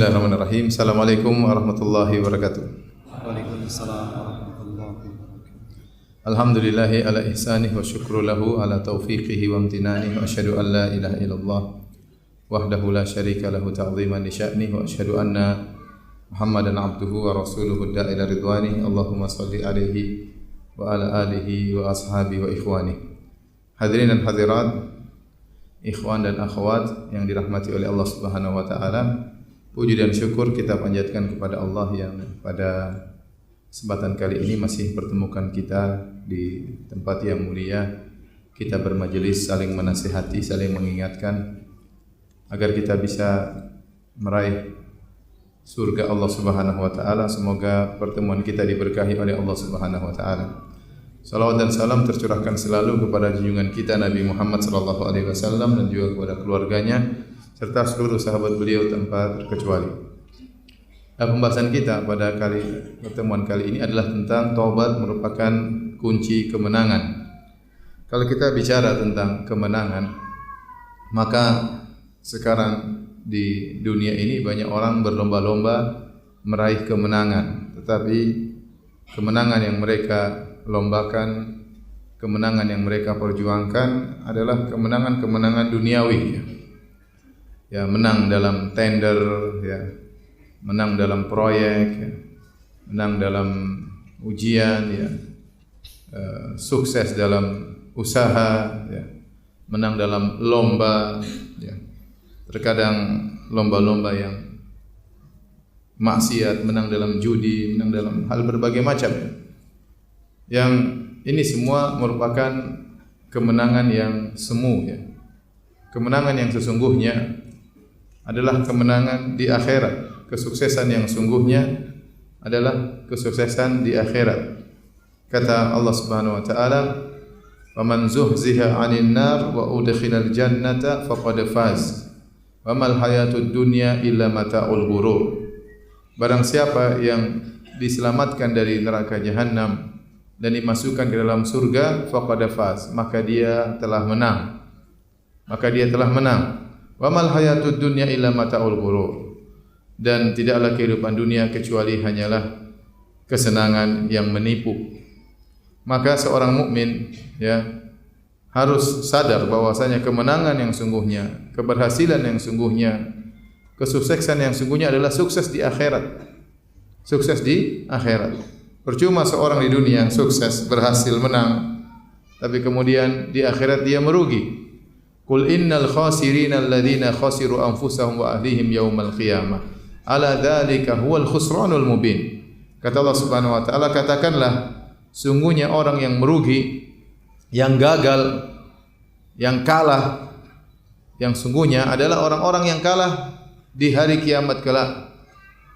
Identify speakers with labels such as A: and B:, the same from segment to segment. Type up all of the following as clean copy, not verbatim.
A: Bismillahirrahmanirrahim. Assalamualaikum warahmatullahi wabarakatuh.
B: Waalaikumsalam warahmatullahi wabarakatuh.
A: Alhamdulillahi ala ihsanih wa syukru lahu ala taufiqihi wa amtinanih wa asyhadu an la ilaha illallah wahdahu la syarika lahu ta'ziman li sya'nih wa asyhadu anna Muhammadan abduhu wa rasuluhu da'ila ridwanih. Allahumma salli alaihi wa ala alihi wa ashabihi wa ikhwanih. Hadirin dan hadirat, ikhwan dan akhwat yang dirahmati oleh Allah Subhanahu wa taala, puji dan syukur kita panjatkan kepada Allah yang pada kesempatan kali ini masih pertemukan kita di tempat yang mulia. Kita bermajelis saling menasihati, saling mengingatkan agar kita bisa meraih surga Allah Subhanahu wa taala. Semoga pertemuan kita diberkahi oleh Allah Subhanahu wa taala. Salawat dan salam tercurahkan selalu kepada junjungan kita Nabi Muhammad sallallahu alaihi wasallam dan juga kepada keluarganya serta seluruh sahabat beliau tanpa terkecuali. Pembahasan kita pada pertemuan kali ini adalah tentang taubat merupakan kunci kemenangan. Kalau kita bicara tentang kemenangan, maka sekarang di dunia ini banyak orang berlomba-lomba meraih kemenangan, tetapi kemenangan yang mereka lombakan, kemenangan yang mereka perjuangkan adalah kemenangan-kemenangan duniawi. Ya, menang dalam tender, ya, menang dalam proyek, ya, menang dalam ujian, ya, sukses dalam usaha, ya, menang dalam lomba, ya. Terkadang lomba-lomba yang maksiat, menang dalam judi, menang dalam hal berbagai macam, ya. Yang ini semua merupakan kemenangan yang semu, ya. Kemenangan yang sesungguhnya adalah kemenangan di akhirat. Kesuksesan yang sungguhnya adalah kesuksesan di akhirat. Kata Allah Subhanahu wa taala, "Faman zuhziha 'anil nar wa udkhilal jannata faqad faz. Wa mal hayatud dunya illa mata'ul ghurur." Barang siapa yang diselamatkan dari neraka jahanam dan dimasukkan ke dalam surga, faqad faz, maka dia telah menang. Maka dia telah menang. Wa mal hayatud dunya illa mata'ul ghurur. Dan tidaklah kehidupan dunia kecuali hanyalah kesenangan yang menipu. Maka seorang mukmin, ya, harus sadar bahwasanya kemenangan yang sungguhnya, keberhasilan yang sungguhnya, kesuksesan yang sungguhnya adalah sukses di akhirat. Sukses di akhirat. Percuma seorang di dunia sukses, berhasil, menang, tapi kemudian di akhirat dia merugi. Qul innal khasirina alladziina khasiru anfusahum wa ahlihim yaumal qiyamah. Ala dzalika huwal khusranul mubin. Kata Allah Subhanahu wa taala, katakanlah, sungguhnya orang yang merugi, yang gagal, yang kalah, yang sungguhnya adalah orang-orang yang kalah di hari kiamat kelak,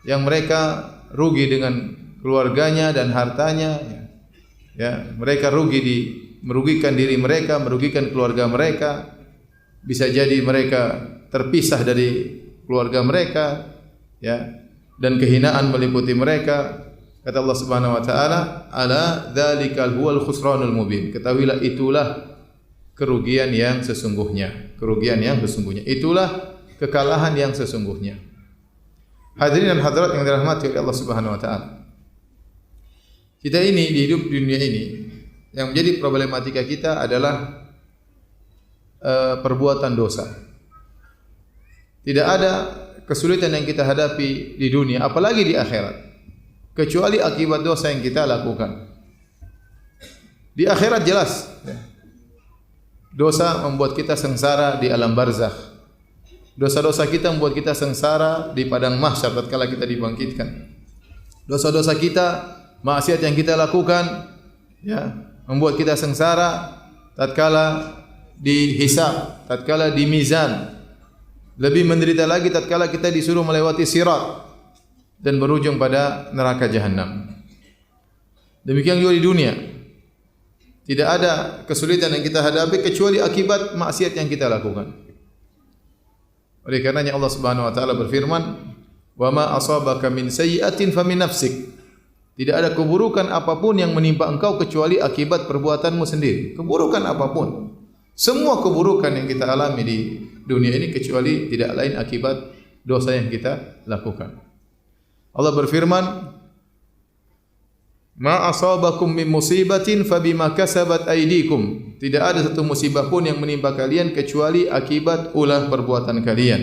A: yang mereka rugi dengan keluarganya dan hartanya, ya, mereka merugikan diri mereka, merugikan keluarga mereka, bisa jadi mereka terpisah dari keluarga mereka, ya, dan kehinaan meliputi mereka. Kata Allah Subhanahu wa taala, ala dzalikal huwal khusranul mubin. Ketahuilah itulah kerugian yang sesungguhnya, kerugian yang sesungguhnya, itulah kekalahan yang sesungguhnya. Hadirin dan hadirat yang dirahmati oleh Allah Subhanahu wa taala, kita ini di hidup dunia ini yang menjadi problematika kita adalah perbuatan dosa. Tidak ada kesulitan yang kita hadapi di dunia, apalagi di akhirat, kecuali akibat dosa yang kita lakukan. Di akhirat jelas, dosa membuat kita sengsara di alam barzakh. Dosa-dosa kita membuat kita sengsara di padang mahsyar tatkala kita dibangkitkan. Dosa-dosa kita, maksiat yang kita lakukan, ya, membuat kita sengsara tatkala dihisab, tatkala di mizan. Lebih menderita lagi tatkala kita disuruh melewati sirat dan berujung pada neraka jahanam. Demikian juga di dunia. Tidak ada kesulitan yang kita hadapi kecuali akibat maksiat yang kita lakukan. Oleh karenanya Allah Subhanahu wa taala berfirman, "Wa ma asabaka min sayyi'atin famin nafsik." Tidak ada keburukan apapun yang menimpa engkau kecuali akibat perbuatanmu sendiri. Keburukan apapun. Semua keburukan yang kita alami di dunia ini kecuali tidak lain akibat dosa yang kita lakukan. Allah berfirman, "Ma asabakum min musibatin fabima kasabat aydikum." Tidak ada satu musibah pun yang menimpa kalian kecuali akibat ulah perbuatan kalian.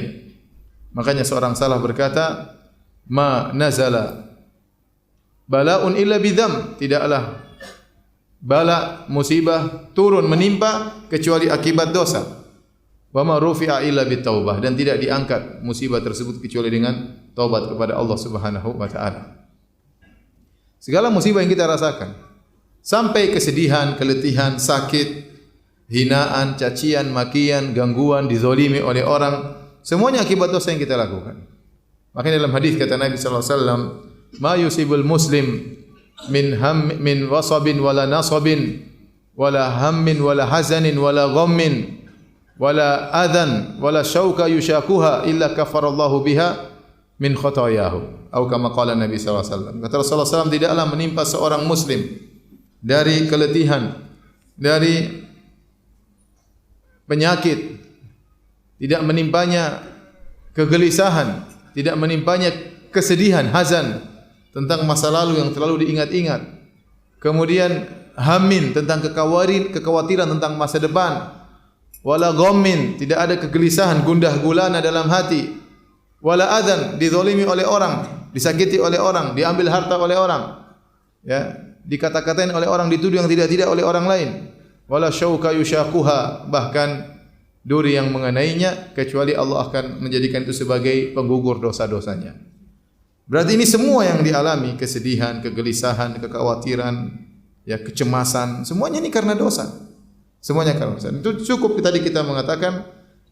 A: Makanya seorang salaf berkata, "Ma nazala bala'un illa bidzam." Tidaklah bala musibah turun menimpa kecuali akibat dosa. Wa ma rufi'a illa bitaubah, dan tidak diangkat musibah tersebut kecuali dengan taubat kepada Allah Subhanahu wa taala. Segala musibah yang kita rasakan, sampai kesedihan, keletihan, sakit, hinaan, cacian, makian, gangguan, dizalimi oleh orang, semuanya akibat dosa yang kita lakukan. Makanya dalam hadis kata Nabi sallallahu alaihi wasallam, "Ma yusibul muslim min wasabin wala nasabin wala hammin wala hazanin wala ghammin wala adhan wala syauka yushakuha illa kafarallahu biha min khotoyahu." Atau kama qala Nabi sallallahu alaihi wasallam. Kata Rasulullah SAW, tidaklah menimpa seorang muslim dari keletihan, dari penyakit, tidak menimpanya kegelisahan, tidak menimpanya kesedihan, hazan tentang masa lalu yang terlalu diingat-ingat. Kemudian hamin tentang kekhawatiran tentang masa depan. Wala ghammin, tidak ada kegelisahan, gundah gulana dalam hati. Wala adzan, dizalimi oleh orang, disakiti oleh orang, diambil harta oleh orang, ya, dikata-katain oleh orang, dituduh yang tidak-tidak oleh orang lain. Wala syauka yushaquha, bahkan duri yang mengenainya, kecuali Allah akan menjadikan itu sebagai penggugur dosa-dosanya. Berarti ini semua yang dialami, kesedihan, kegelisahan, kekhawatiran, ya, kecemasan, semuanya ini karena dosa. Semuanya karena dosa. Itu cukup tadi kita mengatakan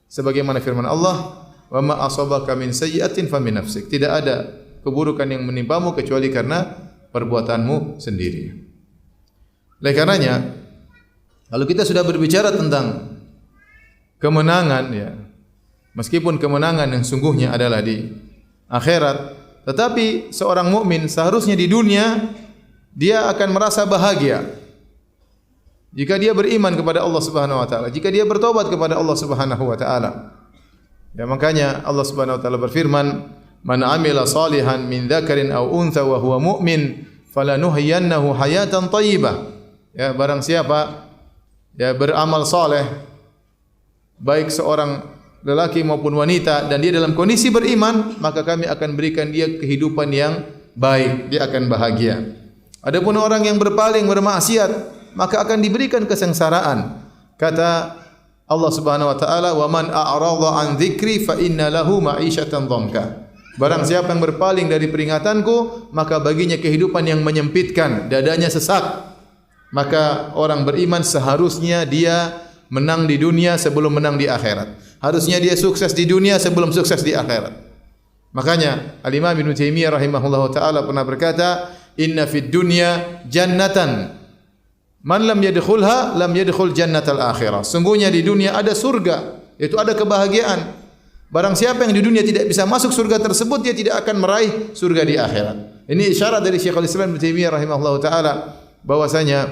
A: sebagaimana firman Allah, "Wa ma asabaka min sayyi'atin fa min nafsik." Tidak ada keburukan yang menimpamu kecuali karena perbuatanmu sendiri. Oleh karenanya, kalau kita sudah berbicara tentang kemenangan, ya, meskipun kemenangan yang sungguhnya adalah di akhirat, tetapi seorang mukmin seharusnya di dunia dia akan merasa bahagia jika dia beriman kepada Allah Subhanahu wa taala, jika dia bertobat kepada Allah Subhanahu wa taala. Ya, makanya Allah Subhanahu wa taala berfirman, "Man 'amila salihan min dzakarin aw untha wa huwa mu'min falanuhyiyannahu hayatan thayyibah." Ya, barang siapa ya beramal saleh, baik seorang lelaki maupun wanita, dan dia dalam kondisi beriman, maka kami akan berikan dia kehidupan yang baik, dia akan bahagia. Adapun orang yang berpaling, bermaksiat, maka akan diberikan kesengsaraan. Kata Allah Subhanahu wa taala, "Wa man a'rada an dzikri fa inna lahu ma'isyatan dhanka." Barang siapa yang berpaling dari peringatanku, maka baginya kehidupan yang menyempitkan, dadanya sesak. Maka orang beriman seharusnya dia menang di dunia sebelum menang di akhirat. Harusnya dia sukses di dunia sebelum sukses di akhirat. Makanya Al-Imam Ibnu Taimiyah rahimahullahu taala pernah berkata, "Inna fid dunya jannatan man lam yadkhulha lam yadkhul jannatal akhirah." Sungguhnya di dunia ada surga, yaitu ada kebahagiaan. Barang siapa yang di dunia tidak bisa masuk surga tersebut, dia tidak akan meraih surga di akhirat. Ini isyarat dari Syekhul Islam Ibnu Taimiyah rahimahullahu taala bahwasanya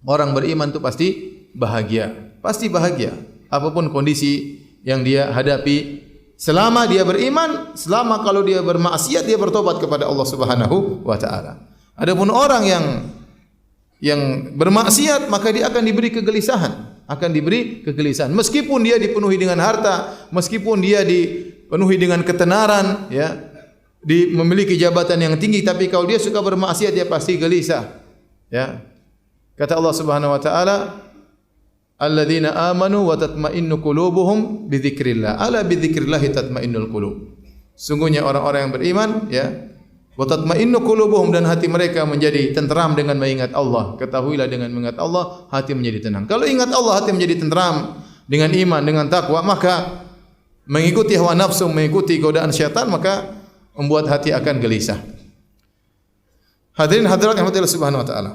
A: orang beriman itu pasti bahagia, pasti bahagia apapun kondisi yang dia hadapi. Selama dia beriman, selama kalau dia bermaksiat, dia bertobat kepada Allah Subhanahu wa taala. Adapun orang yang bermaksiat, maka dia akan diberi kegelisahan, meskipun dia dipenuhi dengan harta, meskipun dia dipenuhi dengan ketenaran, ya, memiliki jabatan yang tinggi, tapi kalau dia suka bermaksiat, dia pasti gelisah, ya. Kata Allah Subhanahu wa taala, "Alladzina amanu wa tatma'innu qulubuhum bi dzikrillah." Ala bi dzikrillah tatma'innul qulub. Sungguhnya orang-orang yang beriman, ya, wa tatma'innu qulubuhum, dan hati mereka menjadi tenteram dengan mengingat Allah. Ketahuilah dengan mengingat Allah hati menjadi tenang. Kalau ingat Allah hati menjadi tenteram dengan iman, dengan takwa, maka mengikuti hawa nafsu, mengikuti godaan syaitan, maka membuat hati akan gelisah. Hadirin hadirat yang Allah Subhanahu wa taala.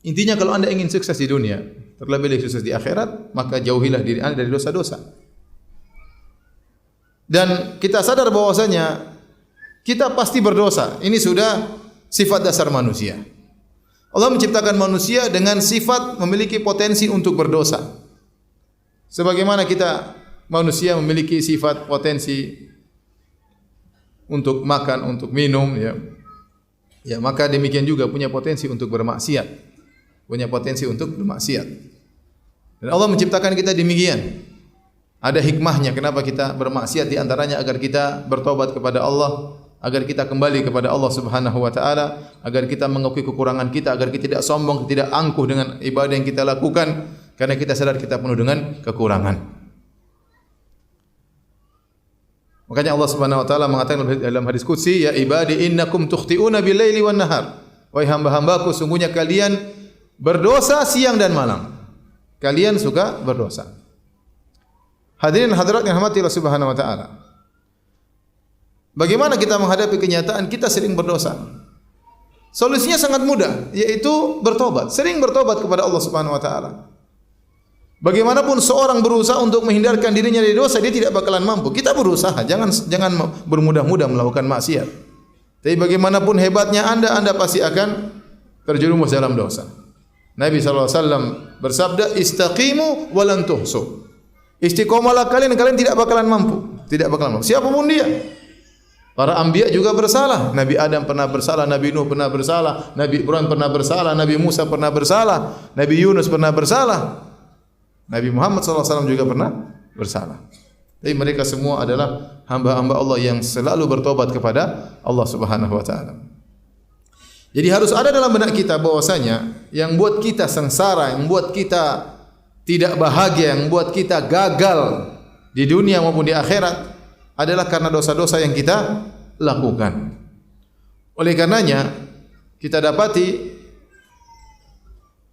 A: Intinya kalau Anda ingin sukses di dunia, terlebih sukses di akhirat, maka jauhilah diri Anda dari dosa-dosa. Dan kita sadar bahwasanya kita pasti berdosa. Ini sudah sifat dasar manusia. Allah menciptakan manusia dengan sifat memiliki potensi untuk berdosa. Sebagaimana kita manusia memiliki sifat potensi untuk makan, untuk minum, ya. Ya, maka demikian juga punya potensi untuk bermaksiat. Punya potensi untuk bermaksiat. Dan Allah menciptakan kita demikian. Ada hikmahnya kenapa kita bermaksiat, di antaranya agar kita bertobat kepada Allah, agar kita kembali kepada Allah Subhanahu wa taala, agar kita mengakui kekurangan kita, agar kita tidak sombong, tidak angkuh dengan ibadah yang kita lakukan karena kita sadar kita penuh dengan kekurangan. Makanya Allah Subhanahu wa taala mengatakan dalam hadis qudsi, ya ibadi innakum tukhti'una bil-laili wan-nahar. Wahai hamba-hambaku, sungguhnya kalian berdosa siang dan malam. Kalian suka berdosa. Hadirin hadirat yang dirahmati Allah Subhanahu wa taala. Bagaimana kita menghadapi kenyataan kita sering berdosa? Solusinya sangat mudah, yaitu bertobat. Sering bertobat kepada Allah Subhanahu wa taala. Bagaimanapun seorang berusaha untuk menghindarkan dirinya dari dosa, dia tidak bakalan mampu. Kita berusaha, jangan bermudah-mudah melakukan maksiat. Tapi bagaimanapun hebatnya Anda pasti akan terjerumus dalam dosa. Nabi sallallahu alaihi wasallam bersabda, "Istaqimu wa lan tuhsu." Istiqomalah kalian tidak bakalan mampu, tidak bakalan mampu. Siapapun dia. Para anbiya juga bersalah. Nabi Adam pernah bersalah, Nabi Nuh pernah bersalah, Nabi Ibrahim pernah bersalah, Nabi Musa pernah bersalah, Nabi Yunus pernah bersalah. Nabi Muhammad SAW juga pernah bersalah. Tapi mereka semua adalah hamba-hamba Allah yang selalu bertobat kepada Allah Subhanahu wa taala. Jadi harus ada dalam benak kita bahwasanya yang buat kita sengsara, yang buat kita tidak bahagia, yang buat kita gagal di dunia maupun di akhirat adalah karena dosa-dosa yang kita lakukan. Oleh karenanya kita dapati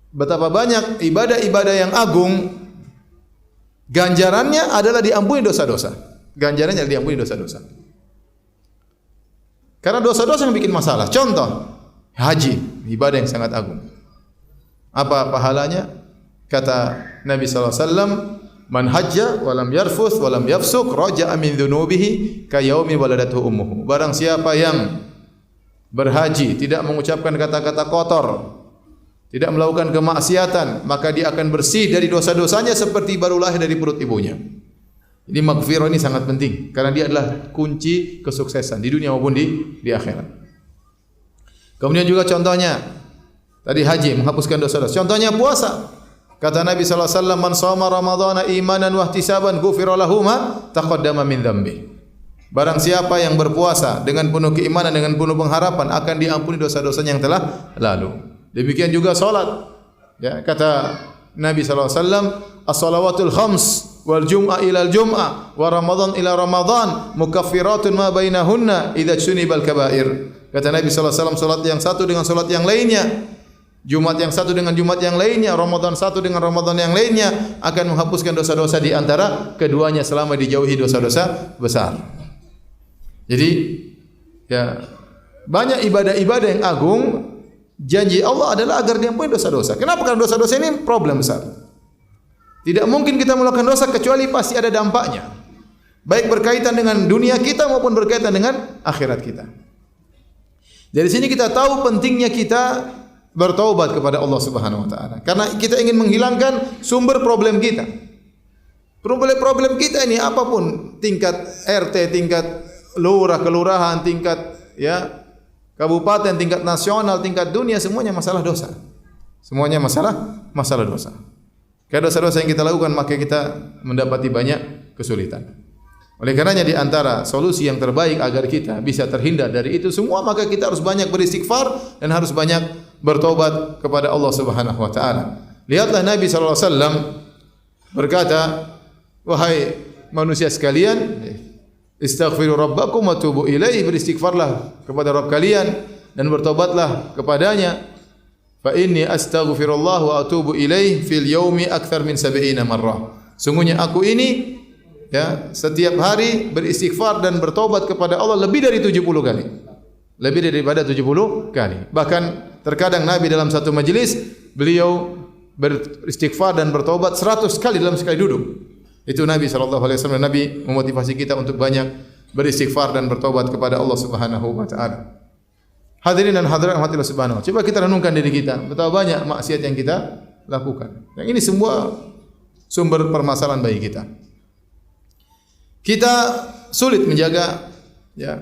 A: betapa banyak ibadah-ibadah yang agung ganjarannya adalah diampuni dosa-dosa. Ganjarannya adalah diampuni dosa-dosa. Karena dosa-dosa yang bikin masalah. Contoh, haji, ibadah yang sangat agung. Apa pahalanya? Kata Nabi sallallahu alaihi wasallam, "Man hajja wa lam yarfuth wa lam yafsuq raja'a min dhunubihi ka yaumi waladathu ummuhu." Barang siapa yang berhaji, tidak mengucapkan kata-kata kotor, tidak melakukan kemaksiatan, maka dia akan bersih dari dosa-dosanya seperti baru lahir dari perut ibunya. Jadi maghfirah ini sangat penting karena dia adalah kunci kesuksesan di dunia maupun di akhirat. Kemudian juga contohnya tadi haji, menghapuskan dosa-dosa. Contohnya puasa. Kata Nabi sallallahu alaihi wasallam, "Man shoma ramadhana imanan wa ihtisaban ghufira lahu ma taqaddama min dhanbi." Barang siapa yang berpuasa dengan penuh keimanan, dengan penuh pengharapan, akan diampuni dosa-dosanya yang telah lalu. Demikian juga salat. Ya, kata Nabi sallallahu alaihi wasallam, "As-shalawatul khams wal jum'ah ila al-jum'ah wa ramadan ila ramadan mukaffiratun ma bainahunna idza junibal kaba'ir." Kata Nabi sallallahu alaihi wasallam, salat yang satu dengan salat yang lainnya, Jumat yang satu dengan Jumat yang lainnya, Ramadan satu dengan Ramadan yang lainnya akan menghapuskan dosa-dosa di antara keduanya selama dijauhi dosa-dosa besar. Jadi ya banyak ibadah-ibadah yang agung, janji Allah adalah agar diampuni dosa-dosa. Kenapa? Karena dosa-dosa ini problem besar. Tidak mungkin kita melakukan dosa kecuali pasti ada dampaknya. Baik berkaitan dengan dunia kita maupun berkaitan dengan akhirat kita. Dari sini kita tahu pentingnya kita bertaubat kepada Allah Subhanahu wa taala. Karena kita ingin menghilangkan sumber problem kita. Problem kita ini apapun, tingkat RT, tingkat lurah, kelurahan, tingkat ya kabupaten, tingkat nasional, tingkat dunia, semuanya masalah dosa. Semuanya masalah dosa. Karena dosa-dosa yang kita lakukan maka kita mendapati banyak kesulitan. Oleh karenanya di antara solusi yang terbaik agar kita bisa terhindar dari itu semua, maka kita harus banyak beristighfar dan harus banyak bertobat kepada Allah Subhanahu wa taala. Lihatlah Nabi sallallahu alaihi wasallam berkata, "Wahai manusia sekalian, istaghfiru rabbakum wa tubu ilaihi." Beristighfarlah kepada Rabb kalian dan bertobatlah kepadanya. Fa inni astaghfirullah wa atubu ilaihi fil yaumi akthar min 70 marrah. Sungguhnya aku ini ya setiap hari beristighfar dan bertobat kepada Allah lebih dari 70 kali. Lebih daripada 70 kali. Bahkan terkadang Nabi dalam satu majelis beliau beristighfar dan bertobat 100 kali dalam sekali duduk. Itu Nabi sallallahu alaihi wasallam. Nabi memotivasi kita untuk banyak beristighfar dan bertobat kepada Allah Subhanahu wa taala. Hadirin dan hadirat rahmatillah subhanahu. Coba kita renungkan diri kita, betapa banyak maksiat yang kita lakukan. Yang ini semua sumber permasalahan bagi kita. Kita sulit menjaga ya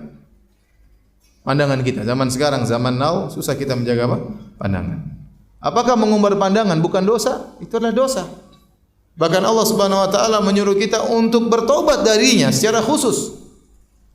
A: pandangan kita. Zaman sekarang, zaman now, susah kita menjaga apa? Pandangan. Apakah mengumbar pandangan bukan dosa? Itu adalah dosa. Bahkan Allah Subhanahu wa taala menyuruh kita untuk bertobat darinya secara khusus.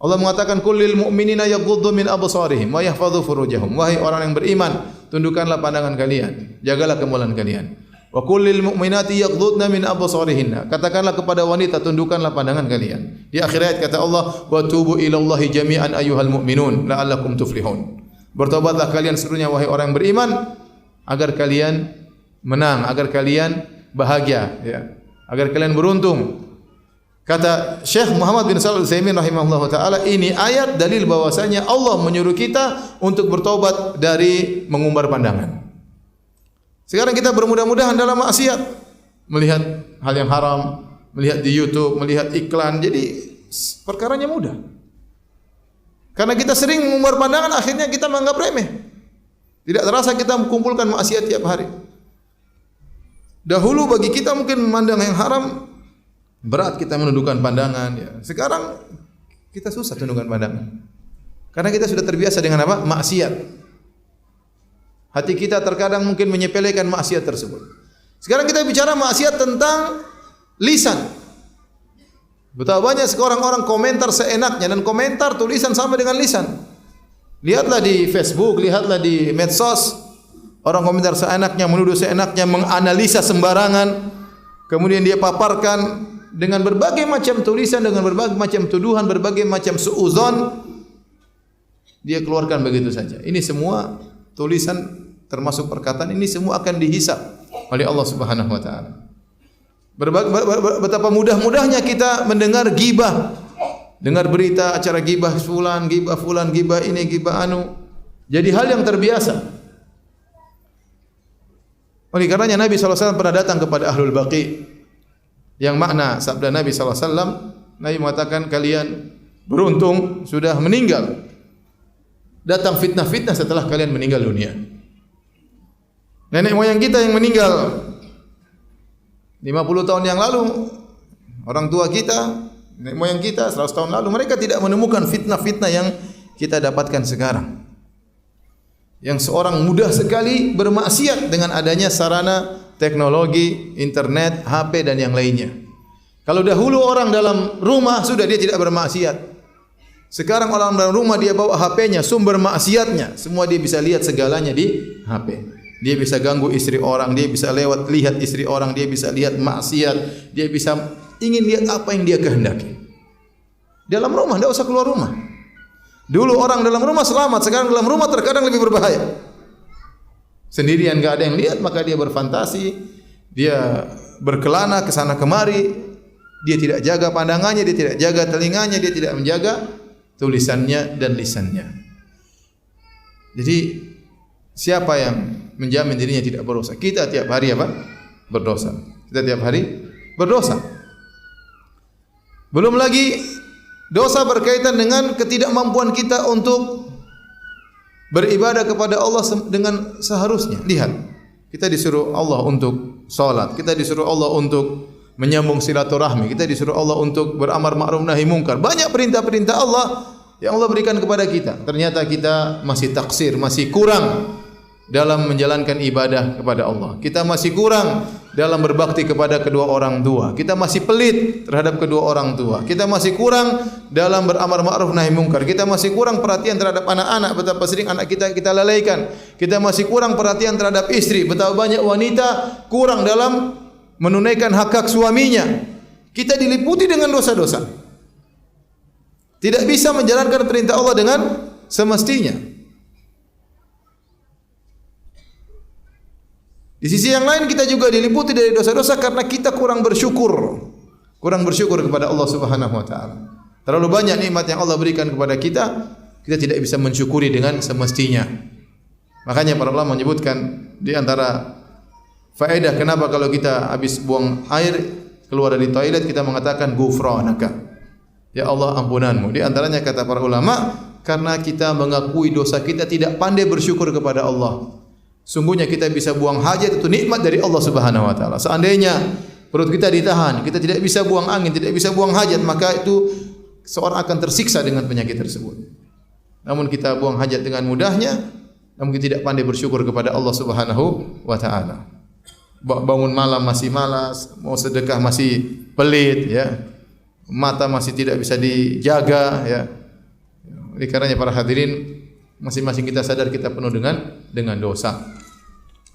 A: Allah mengatakan kullil mu'minina yaghuddu min absarihim wa yahfadhu furujahum. Wahai orang yang beriman, tundukkanlah pandangan kalian, jagalah kemaluan kalian. Wa kullil mu'minati yaghuddna min absarihinna. Katakanlah kepada wanita, tundukkanlah pandangan kalian. Di akhir ayat kata Allah, wa tubu ilallahi jami'an ayyuhal mu'minun la'allakum tuflihun. Bertobatlah kalian seluruhnya wahai orang yang beriman agar kalian menang, agar kalian bahagia, ya. Agar kalian beruntung. Kata Syekh Muhammad bin Shalih Al-Utsaimin rahimahullah taala, ini ayat dalil bahwasanya Allah menyuruh kita untuk bertobat dari mengumbar pandangan. Sekarang kita bermudah-mudahan dalam maksiat, melihat hal yang haram, melihat di YouTube, melihat iklan, jadi perkaranya mudah. Karena kita sering mengumbar pandangan, akhirnya kita menganggap remeh. Tidak terasa kita mengumpulkan maksiat tiap hari. Dahulu bagi kita mungkin memandang yang haram berat, kita menundukkan pandangan, ya. Sekarang kita susah tundukkan pandangan. Karena kita sudah terbiasa dengan apa? Maksiat. Hati kita terkadang mungkin menyepelekan maksiat tersebut. Sekarang kita bicara maksiat tentang lisan. Betapa banyak orang-orang komentar seenaknya, dan komentar tulisan sama dengan lisan. Lihatlah di Facebook, lihatlah di medsos, orang komentar seenaknya, menuduh seenaknya, menganalisa sembarangan, kemudian dia paparkan dengan berbagai macam tulisan, dengan berbagai macam tuduhan, berbagai macam suudzon, dia keluarkan begitu saja. Ini semua tulisan termasuk perkataan, ini semua akan dihisab oleh Allah Subhanahu wa taala. Betapa mudah-mudahnya kita mendengar gibah, dengar berita acara gibah fulan, gibah ini, gibah anu. Jadi hal yang terbiasa. Oleh karenanya Nabi SAW pernah datang kepada Ahlul Baqi. Yang makna sabda Nabi SAW, Nabi mengatakan kalian beruntung sudah meninggal. Datang fitnah-fitnah setelah kalian meninggal dunia. Nenek moyang kita yang meninggal 50 tahun yang lalu, orang tua kita, nenek moyang kita 100 tahun lalu, mereka tidak menemukan fitnah-fitnah yang kita dapatkan sekarang. Yang seorang mudah sekali bermaksiat dengan adanya sarana teknologi, internet, HP dan yang lainnya. Kalau dahulu orang dalam rumah sudah dia tidak bermaksiat. Sekarang orang dalam rumah dia bawa HP-nya, sumber maksiatnya, semua dia bisa lihat segalanya di HP. Dia bisa ganggu istri orang, dia bisa lihat istri orang, dia bisa lihat maksiat, dia bisa ingin lihat apa yang dia kehendaki. Dalam rumah, tidak usah keluar rumah. Dulu orang dalam rumah selamat, sekarang dalam rumah terkadang lebih berbahaya. Sendirian enggak ada yang lihat, maka dia berfantasi, dia berkelana ke sana kemari, dia tidak jaga pandangannya, dia tidak jaga telinganya, dia tidak menjaga tulisannya dan lisannya. Jadi siapa yang menjamin dirinya tidak berdosa? Kita tiap hari apa? Berdosa. Kita tiap hari berdosa. Belum lagi dosa berkaitan dengan ketidakmampuan kita untuk beribadah kepada Allah dengan seharusnya. Lihat, kita disuruh Allah untuk salat, kita disuruh Allah untuk menyambung silaturahmi, kita disuruh Allah untuk beramar ma'ruf nahi munkar. Banyak perintah-perintah Allah yang Allah berikan kepada kita. Ternyata kita masih taksir, masih kurang dalam menjalankan ibadah kepada Allah. Kita masih kurang dalam berbakti kepada kedua orang tua. Kita masih pelit terhadap kedua orang tua. Kita masih kurang dalam beramar ma'ruf nahi munkar. Kita masih kurang perhatian terhadap anak-anak, betapa sering anak kita lalaikan. Kita masih kurang perhatian terhadap istri, betapa banyak wanita kurang dalam menunaikan hak-hak suaminya. Kita diliputi dengan dosa-dosa. Tidak bisa menjalankan perintah Allah dengan semestinya. Di sisi yang lain kita juga diliputi dari dosa-dosa karena kita kurang bersyukur kepada Allah Subhanahu wa taala. Terlalu banyak nikmat yang Allah berikan kepada kita, kita tidak bisa mensyukuri dengan semestinya. Makanya para ulama menyebutkan di antara faedah kenapa kalau kita habis buang air keluar dari toilet kita mengatakan ghufranaka. Ya Allah ampunanmu. Di antaranya kata para ulama karena kita mengakui dosa kita, tidak pandai bersyukur kepada Allah. Sungguhnya kita bisa buang hajat, itu nikmat dari Allah Subhanahu wa taala. Seandainya perut kita ditahan, kita tidak bisa buang angin, tidak bisa buang hajat, maka itu seorang akan tersiksa dengan penyakit tersebut. namun kita buang hajat dengan mudahnya, namun kita tidak pandai bersyukur kepada Allah Subhanahu wa taala. Bangun malam masih malas, mau sedekah masih pelit ya. Mata masih tidak bisa dijaga ya. Oleh karenanya para hadirin, masing-masing kita sadar kita penuh dengan dosa.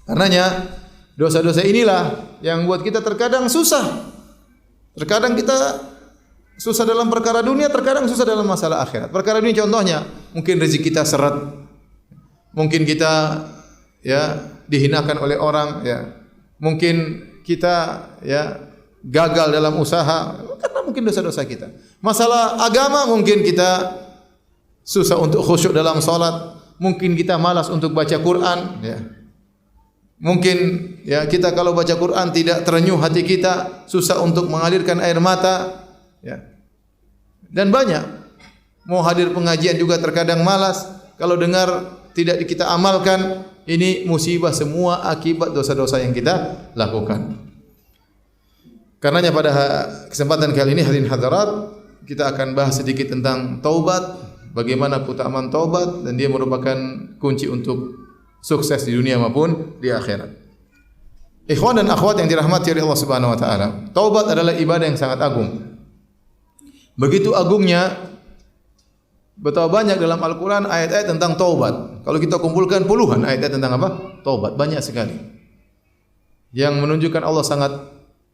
A: Karenanya dosa-dosa inilah yang buat kita terkadang susah. Terkadang kita susah dalam perkara dunia, terkadang susah dalam masalah akhirat. Perkara dunia contohnya, mungkin rezeki kita seret. Mungkin kita ya dihinakan oleh orang ya. Mungkin kita ya gagal dalam usaha karena mungkin dosa-dosa kita. Masalah agama mungkin kita susah untuk khusyuk dalam salat, mungkin kita malas untuk baca Quran ya. Mungkin ya kita kalau baca Quran tidak terenyuh hati kita, susah untuk mengalirkan air mata ya. Dan banyak mau hadir pengajian juga terkadang malas, kalau dengar tidak kita amalkan. Ini musibah semua akibat dosa-dosa yang kita lakukan. Karenanya pada kesempatan kali ini hadirin hadirat, kita akan bahas sedikit tentang taubat, bagaimana keutamaan taubat, dan dia merupakan kunci untuk sukses di dunia maupun di akhirat. Ikhwan dan akhwat yang dirahmati oleh Allah Subhanahu wa taala, taubat adalah ibadah yang sangat agung. Begitu agungnya, betapa banyak dalam Al-Quran ayat-ayat tentang taubat. Kalau kita kumpulkan puluhan ayat-ayat tentang apa? Taubat, banyak sekali. Yang menunjukkan Allah sangat